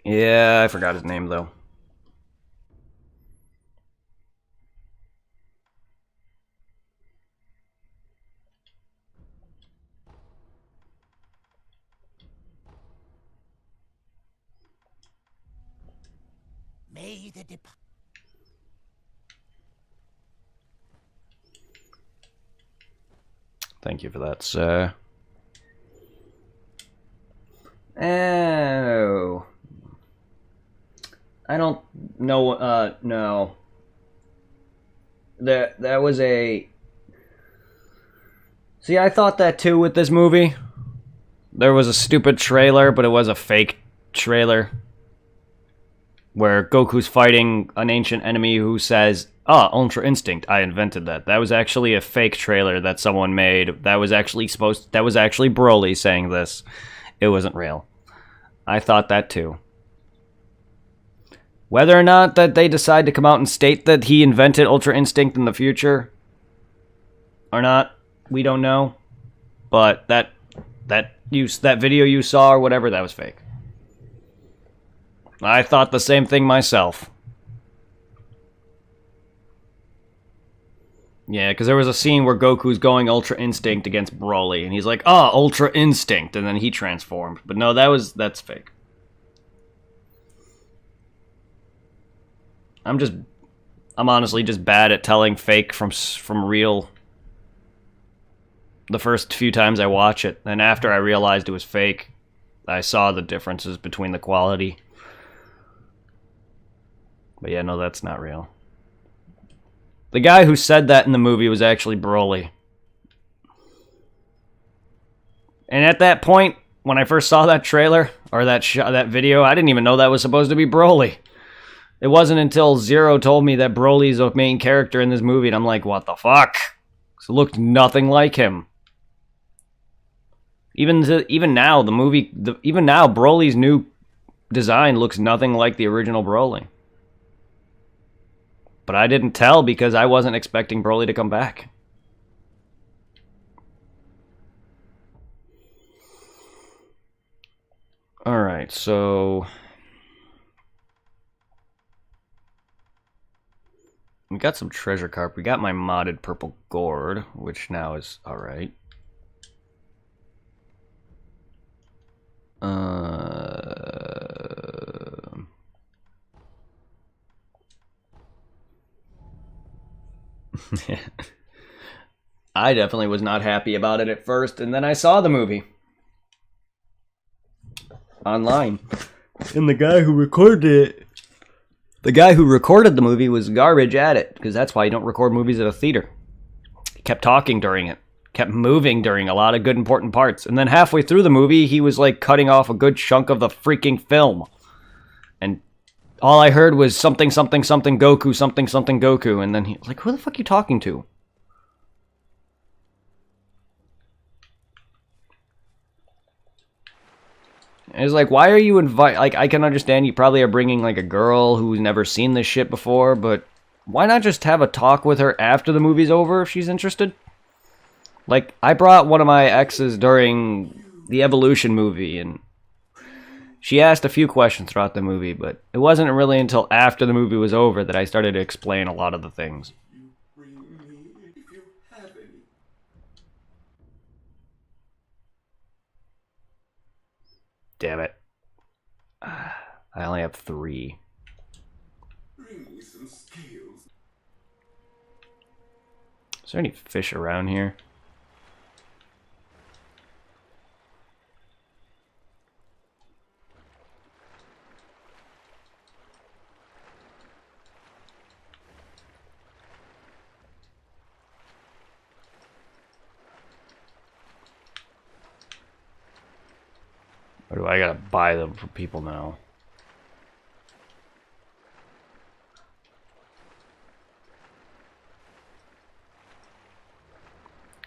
Yeah, I forgot his name, though. May the Thank you for that, sir. Oh. I don't know, no. That was a... See, I thought that too with this movie. There was a stupid trailer, but it was a fake trailer. Where Goku's fighting an ancient enemy who says, Ultra Instinct, I invented that. That was actually a fake trailer that someone made. That was actually Broly saying this. It wasn't real. I thought that too. Whether or not that they decide to come out and state that he invented Ultra Instinct in the future or not, we don't know. But that video you saw or whatever, that was fake. I thought the same thing myself. Yeah, because there was a scene where Goku's going Ultra Instinct against Broly, and he's like, Ultra Instinct, and then he transformed. But no, that's fake. I'm honestly just bad at telling fake from real the first few times I watch it. And after I realized it was fake, I saw the differences between the quality. But yeah, no, that's not real. The guy who said that in the movie was actually Broly. And at that point, when I first saw that trailer, or that video, I didn't even know that was supposed to be Broly. It wasn't until Zero told me that Broly's the main character in this movie, and I'm like, what the fuck? It looked nothing like him. Even now, Broly's new design looks nothing like the original Broly. But I didn't tell because I wasn't expecting Broly to come back. Alright, so... we got some treasure carp. We got my modded purple gourd, which now is alright. I definitely was not happy about it at first, and then I saw the movie online. And the guy who recorded the movie was garbage at it, because that's why you don't record movies at a theater. He kept talking during it, kept moving during a lot of good important parts, and then halfway through the movie, he was like cutting off a good chunk of the freaking film. And all I heard was something, something, something Goku, something, something Goku, and then he was like, who the fuck are you talking to? And it's like, why are you like, I can understand you probably are bringing like a girl who's never seen this shit before, but why not just have a talk with her after the movie's over if she's interested? Like, I brought one of my exes during the Evolution movie, and she asked a few questions throughout the movie, but it wasn't really until after the movie was over that I started to explain a lot of the things. Damn it. I only have 3. Bring me some scales. Is there any fish around here? Or do I gotta buy them for people now?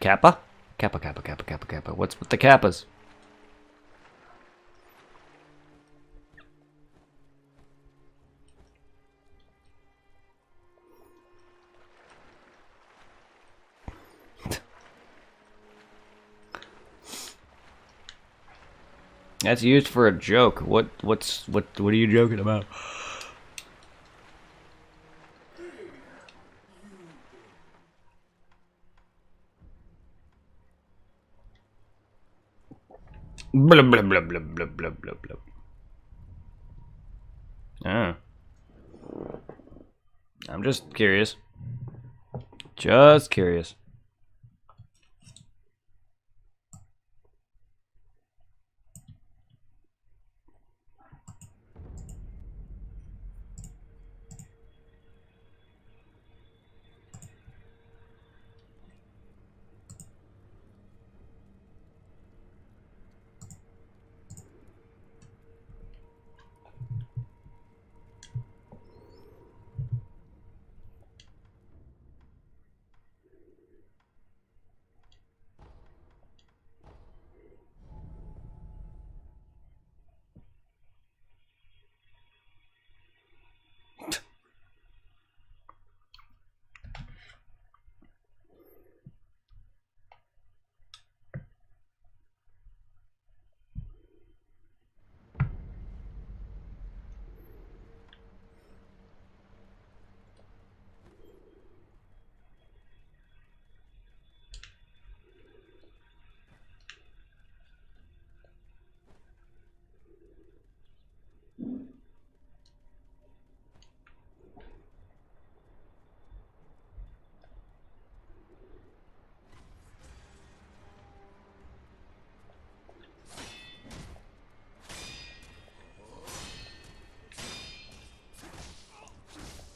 Kappa? Kappa, kappa, kappa, kappa, kappa. What's with the kappas? That's used for a joke. What are you joking about? Blah blah blah blah blah blah blah blah. Ah. I'm just curious. Just curious.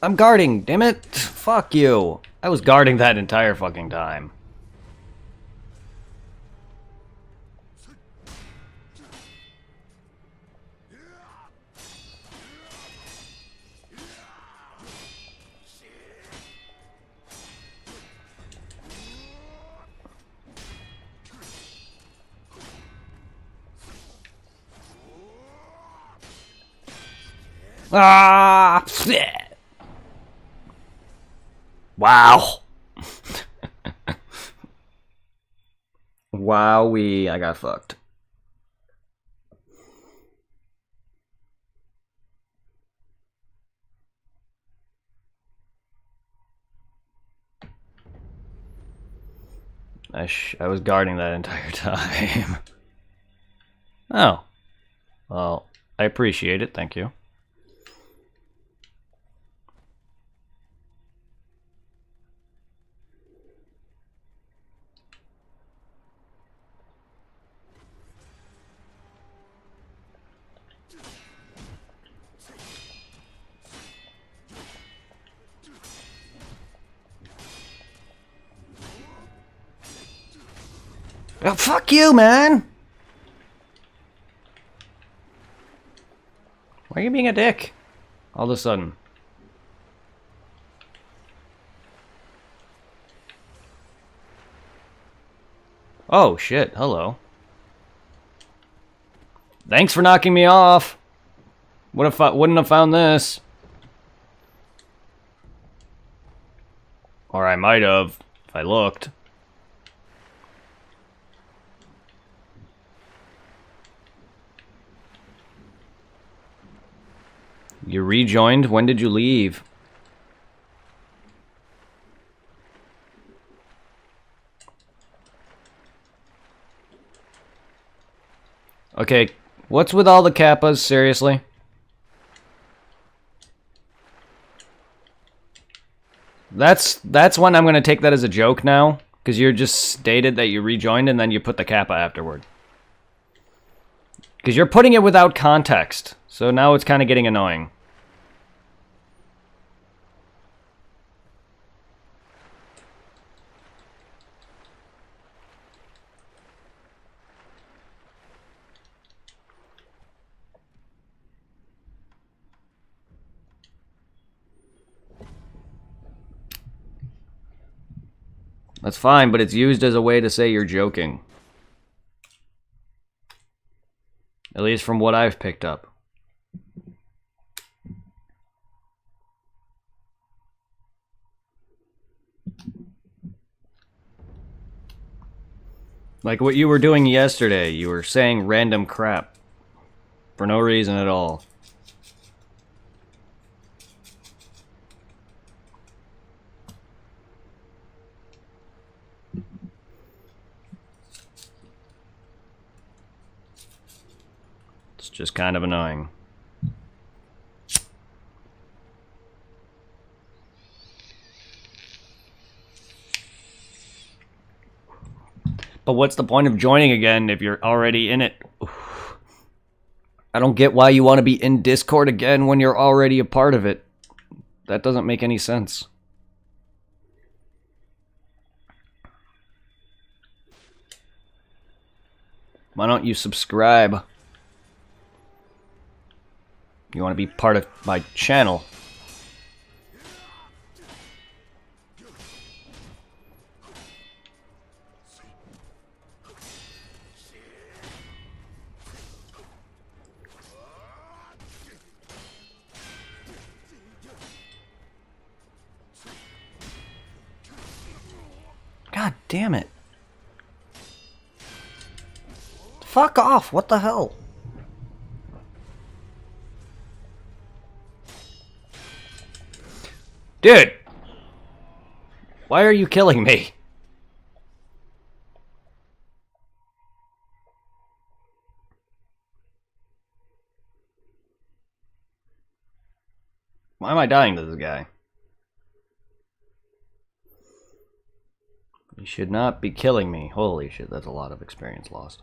I'm guarding, damn it! Fuck you! I was guarding that entire fucking time. Ah! Wow! Wowee, I got fucked. I was guarding that entire time. Oh. Well, I appreciate it, thank you. Oh, fuck you, man! Why are you being a dick? All of a sudden. Oh, shit. Hello. Thanks for knocking me off. What if I wouldn't have found this? Or I might have, if I looked. You rejoined? When did you leave? Okay, what's with all the kappas, seriously? That's when I'm gonna take that as a joke now, because you just stated that you rejoined and then you put the kappa afterward. Because you're putting it without context, so now it's kind of getting annoying. That's fine, but it's used as a way to say you're joking. At least from what I've picked up. Like what you were doing yesterday, you were saying random crap. For no reason at all. It's just kind of annoying. But what's the point of joining again if you're already in it? I don't get why you want to be in Discord again when you're already a part of it. That doesn't make any sense. Why don't you subscribe? You want to be part of my channel. God damn it. Fuck off, what the hell? Dude! Why are you killing me? Why am I dying to this guy? You should not be killing me. Holy shit, that's a lot of experience lost.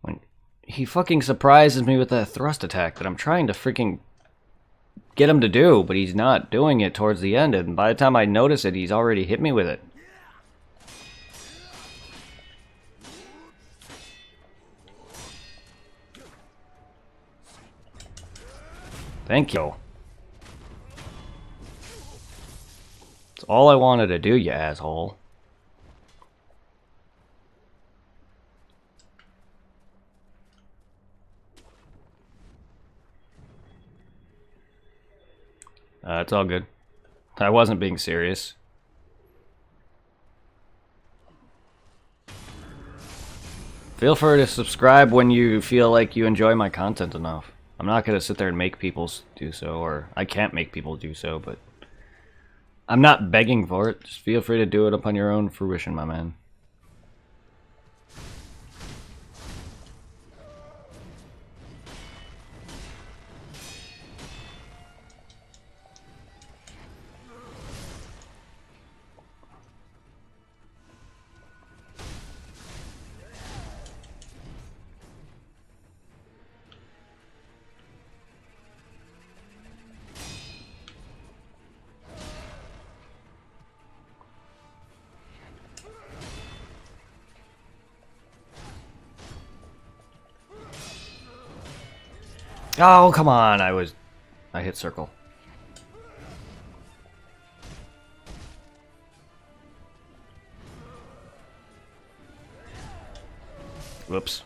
When he fucking surprises me with that thrust attack that I'm trying to freaking get him to do, but he's not doing it towards the end, and by the time I notice it, he's already hit me with it. Thank you. That's all I wanted to do, you asshole. It's all good. I wasn't being serious. Feel free to subscribe when you feel like you enjoy my content enough. I'm not going to sit there and make people do so, or I can't make people do so, but I'm not begging for it. Just feel free to do it upon your own fruition, my man. Oh, come on. I hit circle. Whoops.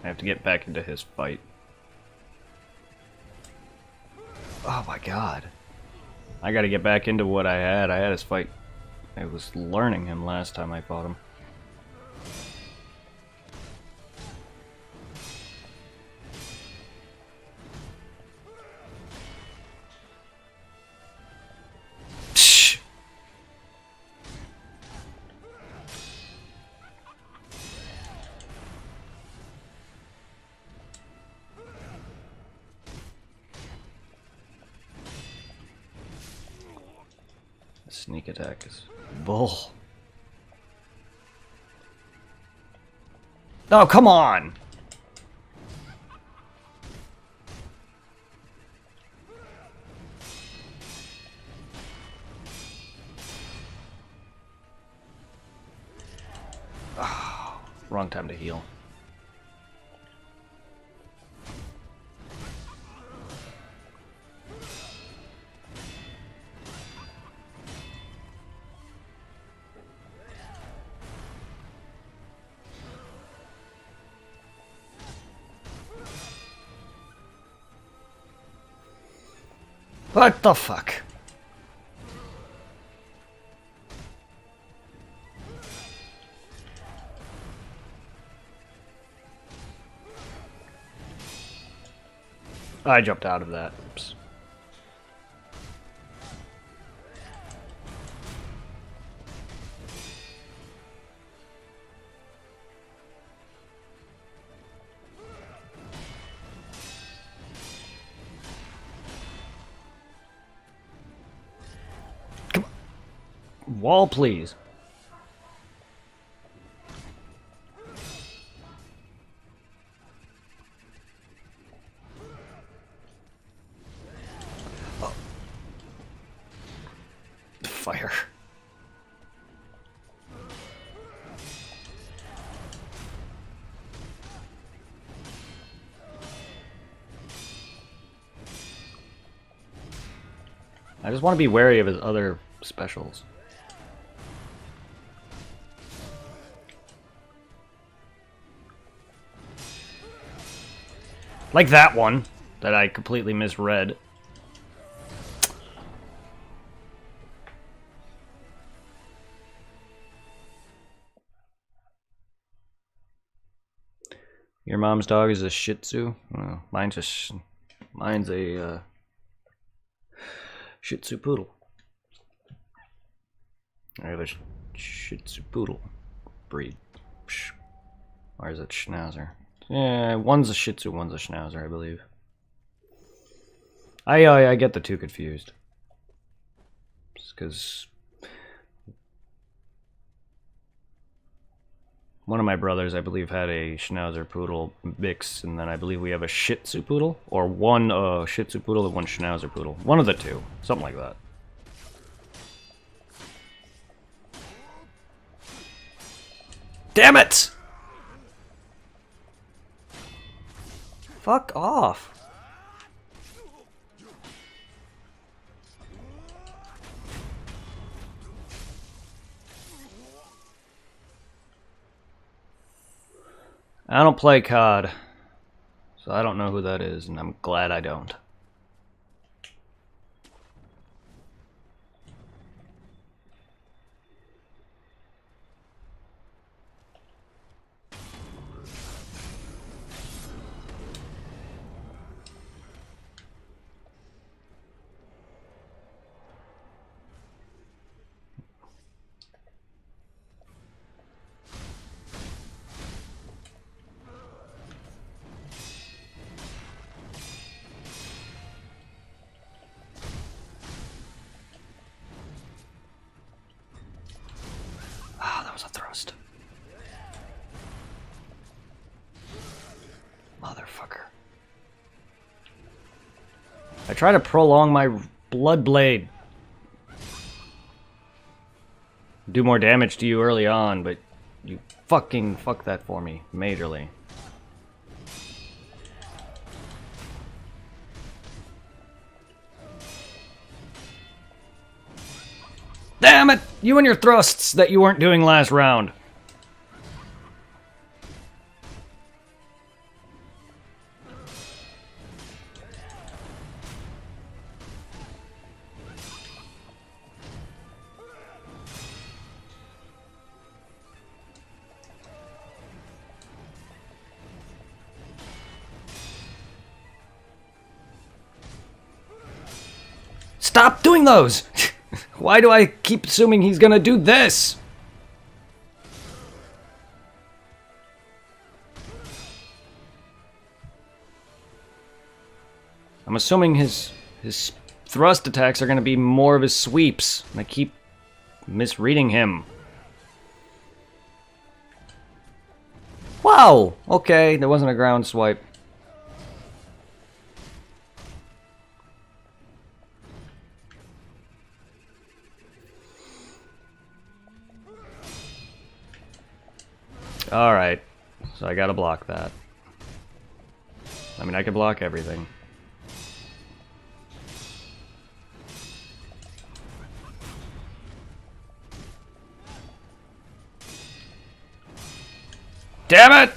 I have to get back into his fight. Oh my god. I gotta get back into what I had. I had his fight. I was learning him last time I fought him. Sneak attack is bull. Oh, come on! Oh, wrong time to heal. What the fuck? I jumped out of that. Oops. Come on. Wall, please. Fire. I just want to be wary of his other specials. Like that one that I completely misread. Your mom's dog is a Shih Tzu? Well, mine's a Shih Tzu poodle. I have a Shih Tzu poodle breed. Or is it Schnauzer? Yeah, one's a Shih Tzu, one's a Schnauzer, I believe. I get the two confused. Just because one of my brothers, I believe, had a Schnauzer poodle mix, and then I believe we have a Shih Tzu poodle, or one Shih Tzu poodle and one Schnauzer poodle. One of the two, something like that. Damn it! Fuck off. I don't play COD, so I don't know who that is, and I'm glad I don't. A thrust. Motherfucker. I try to prolong my blood blade. Do more damage to you early on, but you fucking fuck that for me majorly. Damn it! You and your thrusts that you weren't doing last round. Stop doing those! Why do I keep assuming he's gonna do this? I'm assuming his thrust attacks are gonna be more of his sweeps, and I keep misreading him. What? Oh! Okay, there wasn't a ground swipe. Alright. So I gotta block that. I mean, I can block everything. Damn it!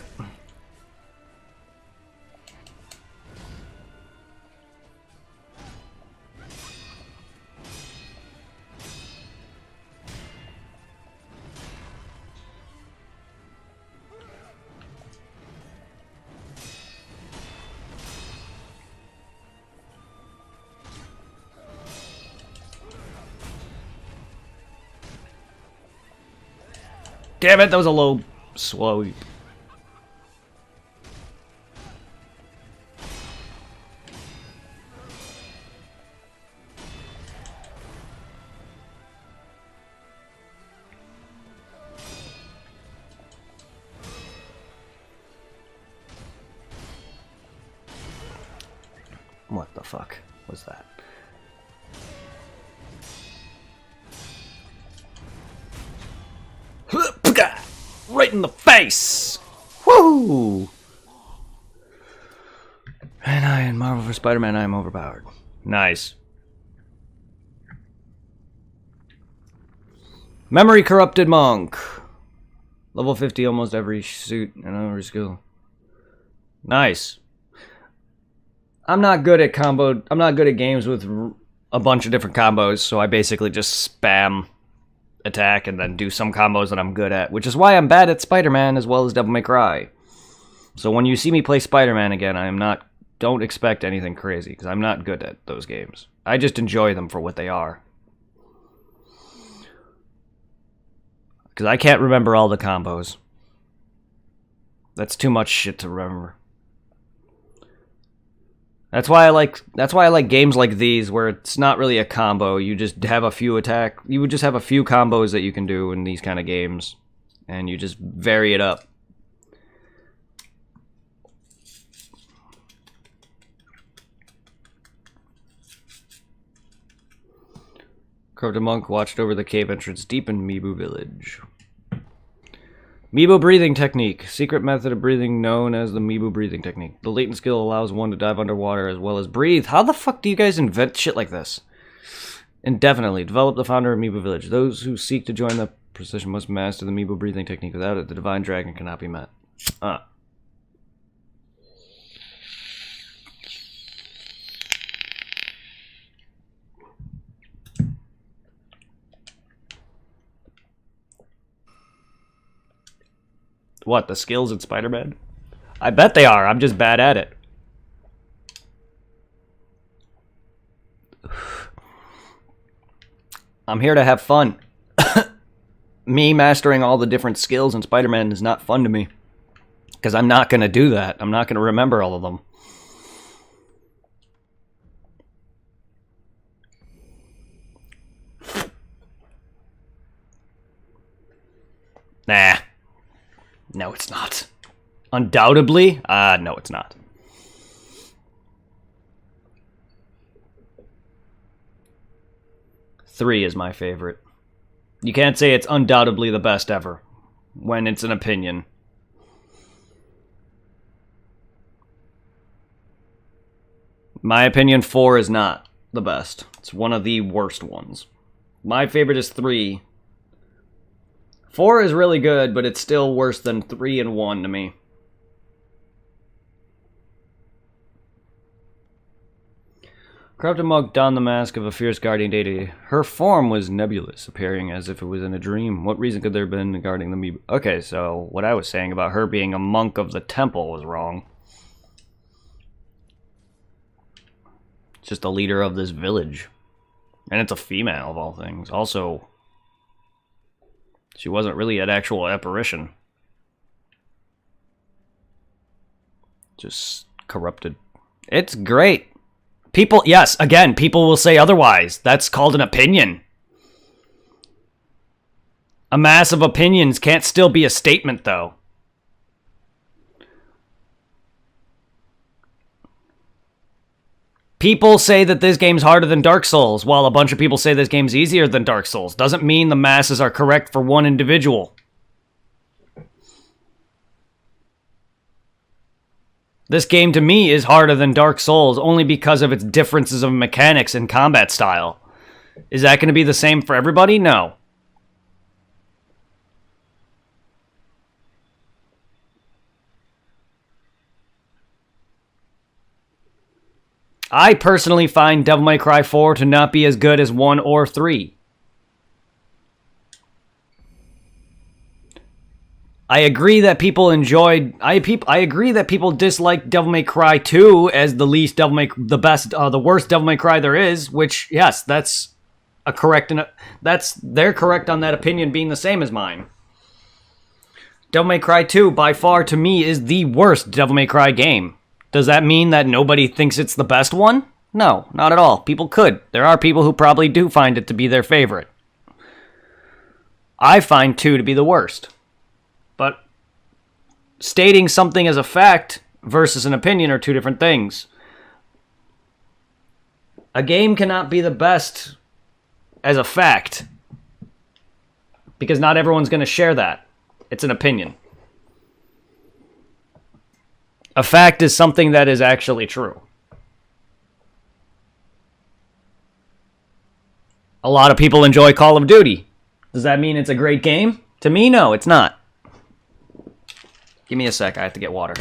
Damn it, that was a low sweep. What the fuck was that? Right in the face! Woo! And I in Marvel vs. Spider-Man, I am overpowered. Nice. Memory corrupted monk. Level 50, almost every suit and every skill. Nice. I'm not good at games with a bunch of different combos, so I basically just spam attack and then do some combos that I'm good at, which is why I'm bad at Spider-Man as well as Devil May Cry. So when you see me play Spider-Man again, don't expect anything crazy, because I'm not good at those games. I just enjoy them for what they are. Because I can't remember all the combos. That's too much shit to remember. That's why I like games like these where it's not really a combo. You just have a few you would just have a few combos that you can do in these kind of games, and you just vary it up. Corrupted monk watched over the cave entrance deep in Mibu village. Mibu breathing technique. Secret method of breathing known as the Mibu breathing technique. The latent skill allows one to dive underwater as well as breathe. How the fuck do you guys invent shit like this? Indefinitely. Develop the founder of Mibu village. Those who seek to join the procession must master the Mibu breathing technique. Without it, the divine dragon cannot be met. What, the skills in Spider-Man? I bet they are. I'm just bad at it. I'm here to have fun. Me mastering all the different skills in Spider-Man is not fun to me. Because I'm not going to do that. I'm not going to remember all of them. Nah. No, it's not. Undoubtedly? No, it's not. Three is my favorite. You can't say it's undoubtedly the best ever, when it's an opinion. My opinion, 4 is not the best. It's one of the worst ones. My favorite is 3. 4 is really good, but it's still worse than 3 and 1 to me. Corrupted monk donned the mask of a fierce guardian deity. Her form was nebulous, appearing as if it was in a dream. What reason could there have been regarding the Mibu? Okay, so what I was saying about her being a monk of the temple was wrong. It's just a leader of this village. And it's a female, of all things. Also, she wasn't really an actual apparition. Just corrupted. It's great. People, yes, again, people will say otherwise. That's called an opinion. A mass of opinions can't still be a statement, though. People say that this game's harder than Dark Souls, while a bunch of people say this game's easier than Dark Souls. Doesn't mean the masses are correct for one individual. This game, to me, is harder than Dark Souls only because of its differences of mechanics and combat style. Is that going to be the same for everybody? No. I personally find Devil May Cry 4 to not be as good as 1 or 3. I agree that people enjoyed. I agree that people dislike Devil May Cry 2 as the worst Devil May Cry there is. Which, yes, that's a correct, and they're correct on that opinion being the same as mine. Devil May Cry 2, by far, to me, is the worst Devil May Cry game. Does that mean that nobody thinks it's the best one? No, not at all. People could. There are people who probably do find it to be their favorite. I find 2 to be the worst. But stating something as a fact versus an opinion are two different things. A game cannot be the best as a fact because not everyone's going to share that. It's an opinion. A fact is something that is actually true. A lot of people enjoy Call of Duty. Does that mean it's a great game? To me, no, it's not. Give me a sec, I have to get water.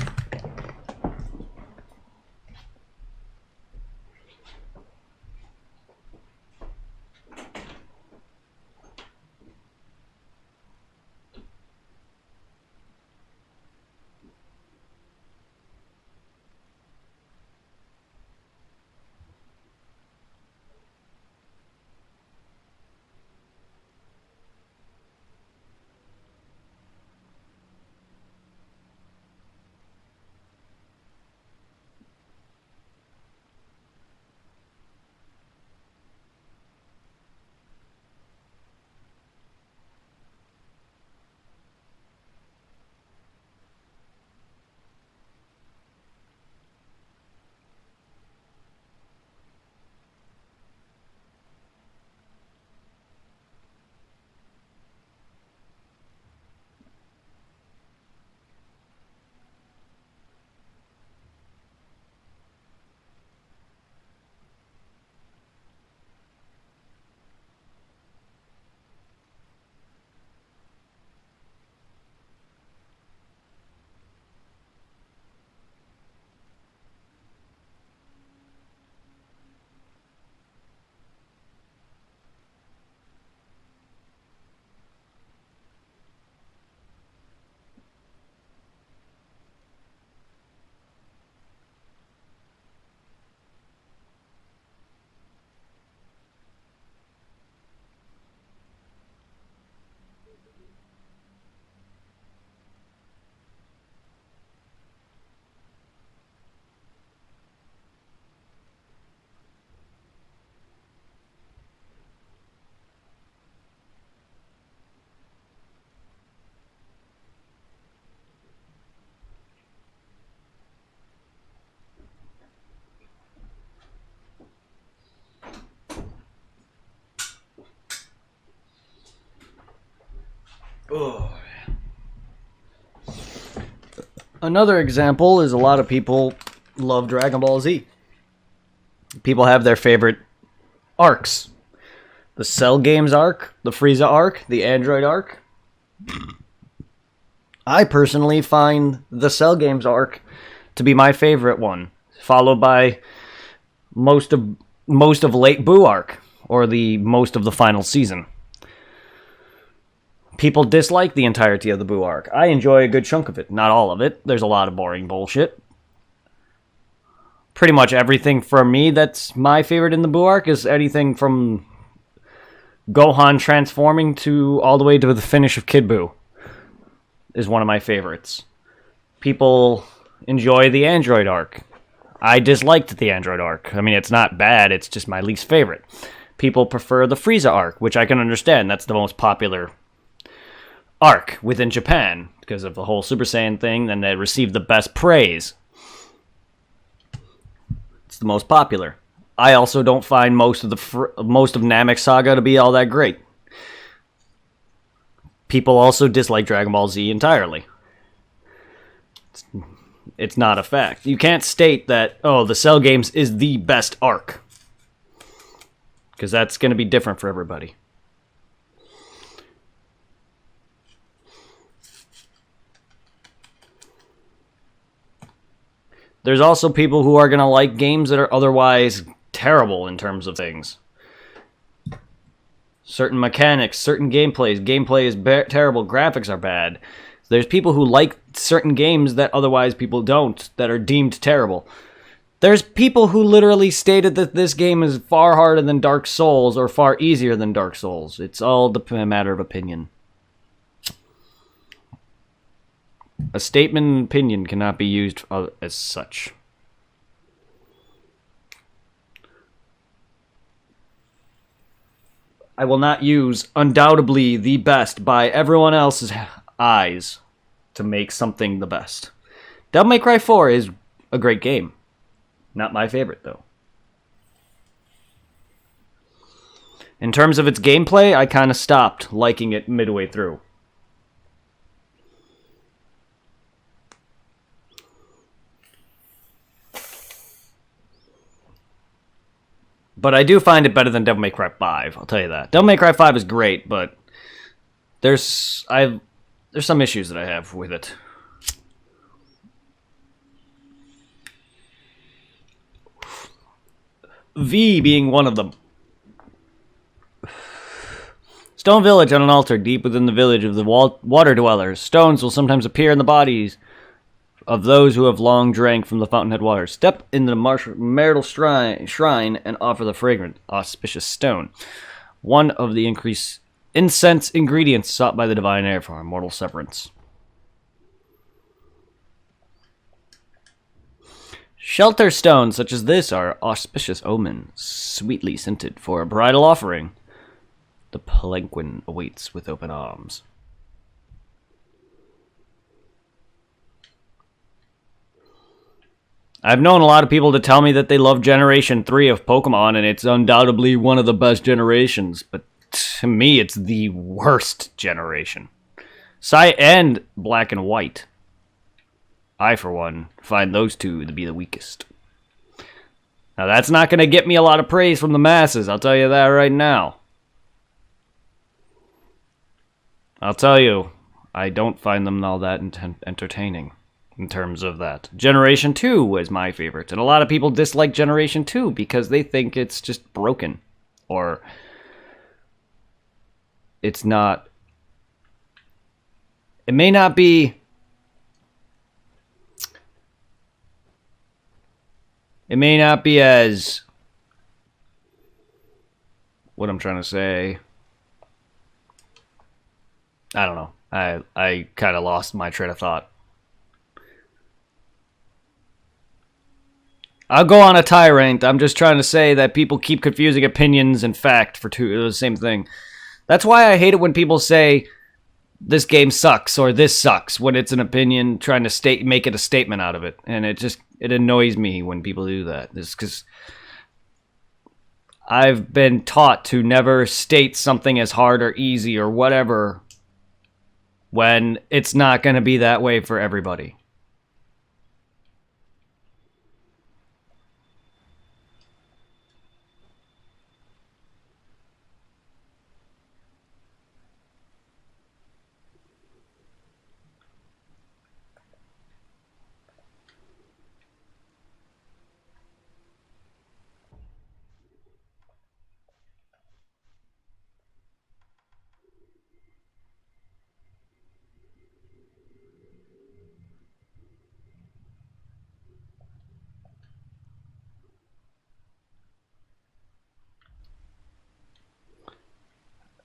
Oh. Another example is a lot of people love Dragon Ball Z. People have their favorite arcs. The Cell Games arc, the Frieza arc, the Android arc. I personally find the Cell Games arc to be my favorite one, followed by most of Late Boo arc, or the most of the final season. People dislike the entirety of the Boo arc. I enjoy a good chunk of it. Not all of it. There's a lot of boring bullshit. Pretty much everything from me that's my favorite in the Boo arc is anything from Gohan transforming to all the way to the finish of Kid Buu is one of my favorites. People enjoy the Android arc. I disliked the Android arc. I mean, it's not bad. It's just my least favorite. People prefer the Frieza arc, which I can understand. That's the most popular arc within Japan because of the whole Super Saiyan thing, and they received the best praise. It's the most popular. I also don't find most of Namek Saga to be all that great. People also dislike Dragon Ball Z entirely. It's not a fact. You can't state that, oh, the Cell games is the best arc. Because that's going to be different for everybody. There's also people who are going to like games that are otherwise terrible in terms of things. Certain mechanics, certain gameplays. Gameplay is terrible, graphics are bad. There's people who like certain games that otherwise people don't, that are deemed terrible. There's people who literally stated that this game is far harder than Dark Souls or far easier than Dark Souls. It's all a matter of opinion. A statement and opinion cannot be used as such. I will not use undoubtedly the best by everyone else's eyes to make something the best. Devil May Cry 4 is a great game. Not my favorite, though. In terms of its gameplay, I kind of stopped liking it midway through. But I do find it better than Devil May Cry 5, I'll tell you that. Devil May Cry 5 is great, but there's some issues that I have with it. V being one of them. Stone Village on an altar deep within the village of the water dwellers. Stones will sometimes appear in the bodies of those who have long drank from the fountainhead water. Step in the marital shrine and offer the fragrant, auspicious stone. One of the incense ingredients sought by the divine heir for immortal severance. Shelter stones such as this are auspicious omen, sweetly scented for a bridal offering. The palanquin awaits with open arms. I've known a lot of people to tell me that they love Generation 3 of Pokemon, and it's undoubtedly one of the best generations, but to me, it's the worst generation. And Black and White. I, for one, find those two to be the weakest. Now, that's not going to get me a lot of praise from the masses, I'll tell you that right now. I'll tell you, I don't find them all that entertaining. In terms of that. Generation 2 was my favorite. And a lot of people dislike Generation 2 because they think it's just broken. Or it's not... It may not be... It may not be as... What I'm trying to say... I don't know. I kind of lost my train of thought. I'll go on a tirade. I'm just trying to say that people keep confusing opinions and fact for the same thing. That's why I hate it when people say this game sucks or this sucks when it's an opinion trying to make it a statement out of it. And it annoys me when people do that. It's because I've been taught to never state something as hard or easy or whatever when it's not going to be that way for everybody.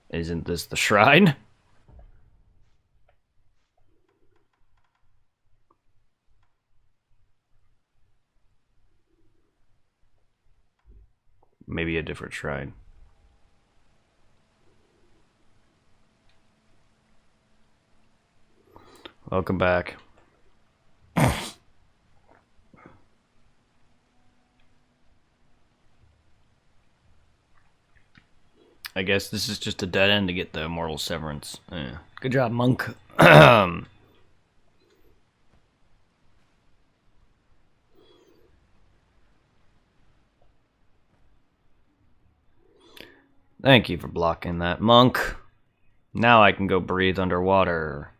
Isn't this the shrine? Maybe a different shrine. Welcome back. I guess this is just a dead end to get the Immortal Severance. Yeah. Good job, Monk. Thank you for blocking that, Monk. Now I can go breathe underwater.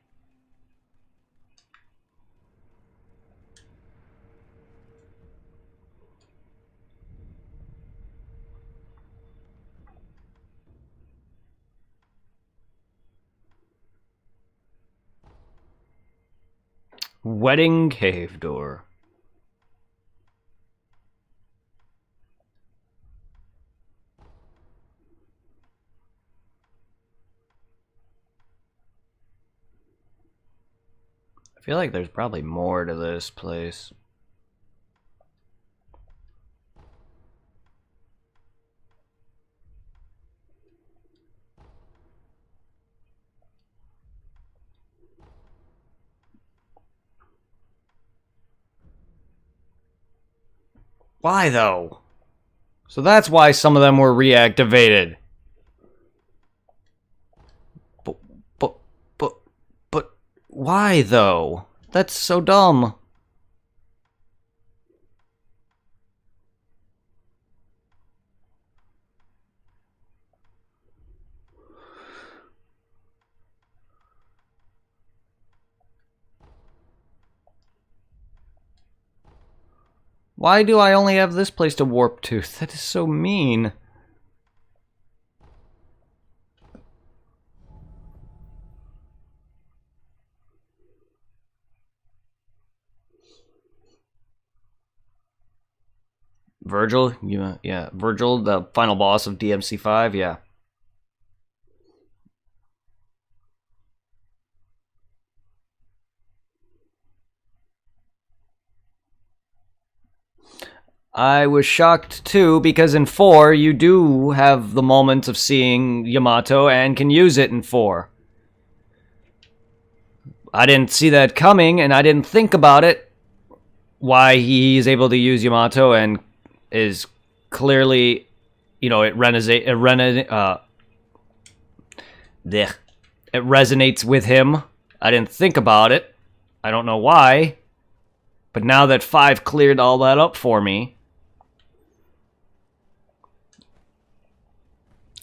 Wedding cave door. I feel like there's probably more to this place. Why, though? So that's why some of them were reactivated. But, why, though? That's so dumb. Why do I only have this place to warp to? That is so mean. Virgil? Yeah. Virgil, the final boss of DMC5, yeah. I was shocked too, because in 4, you do have the moment of seeing Yamato and can use it in 4. I didn't see that coming, and I didn't think about it. Why he's able to use Yamato and is clearly, you know, it resonates with him. I didn't think about it. I don't know why. But now that 5 cleared all that up for me,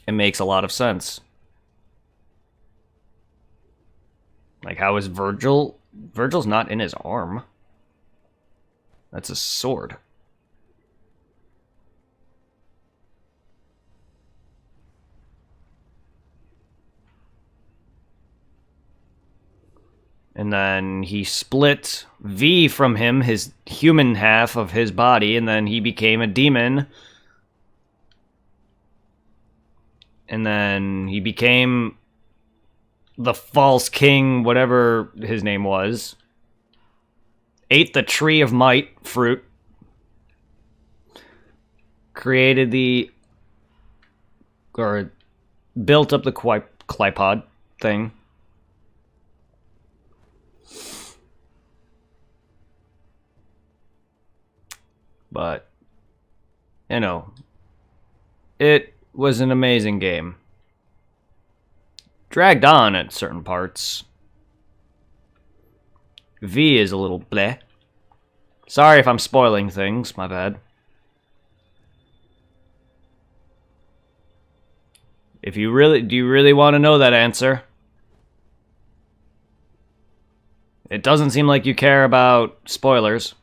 it makes a lot of sense. Like, how is Virgil? Virgil's not in his arm. That's a sword. And then he split V from him, his human half of his body, and then he became a demon. And then he became the false king, whatever his name was. Ate the tree of might fruit. Created the... or built up the Clipod thing. But, you know, it was an amazing game. Dragged on at certain parts. V is a little bleh. Sorry if I'm spoiling things, my bad. Do you really want to know that answer? It doesn't seem like you care about spoilers.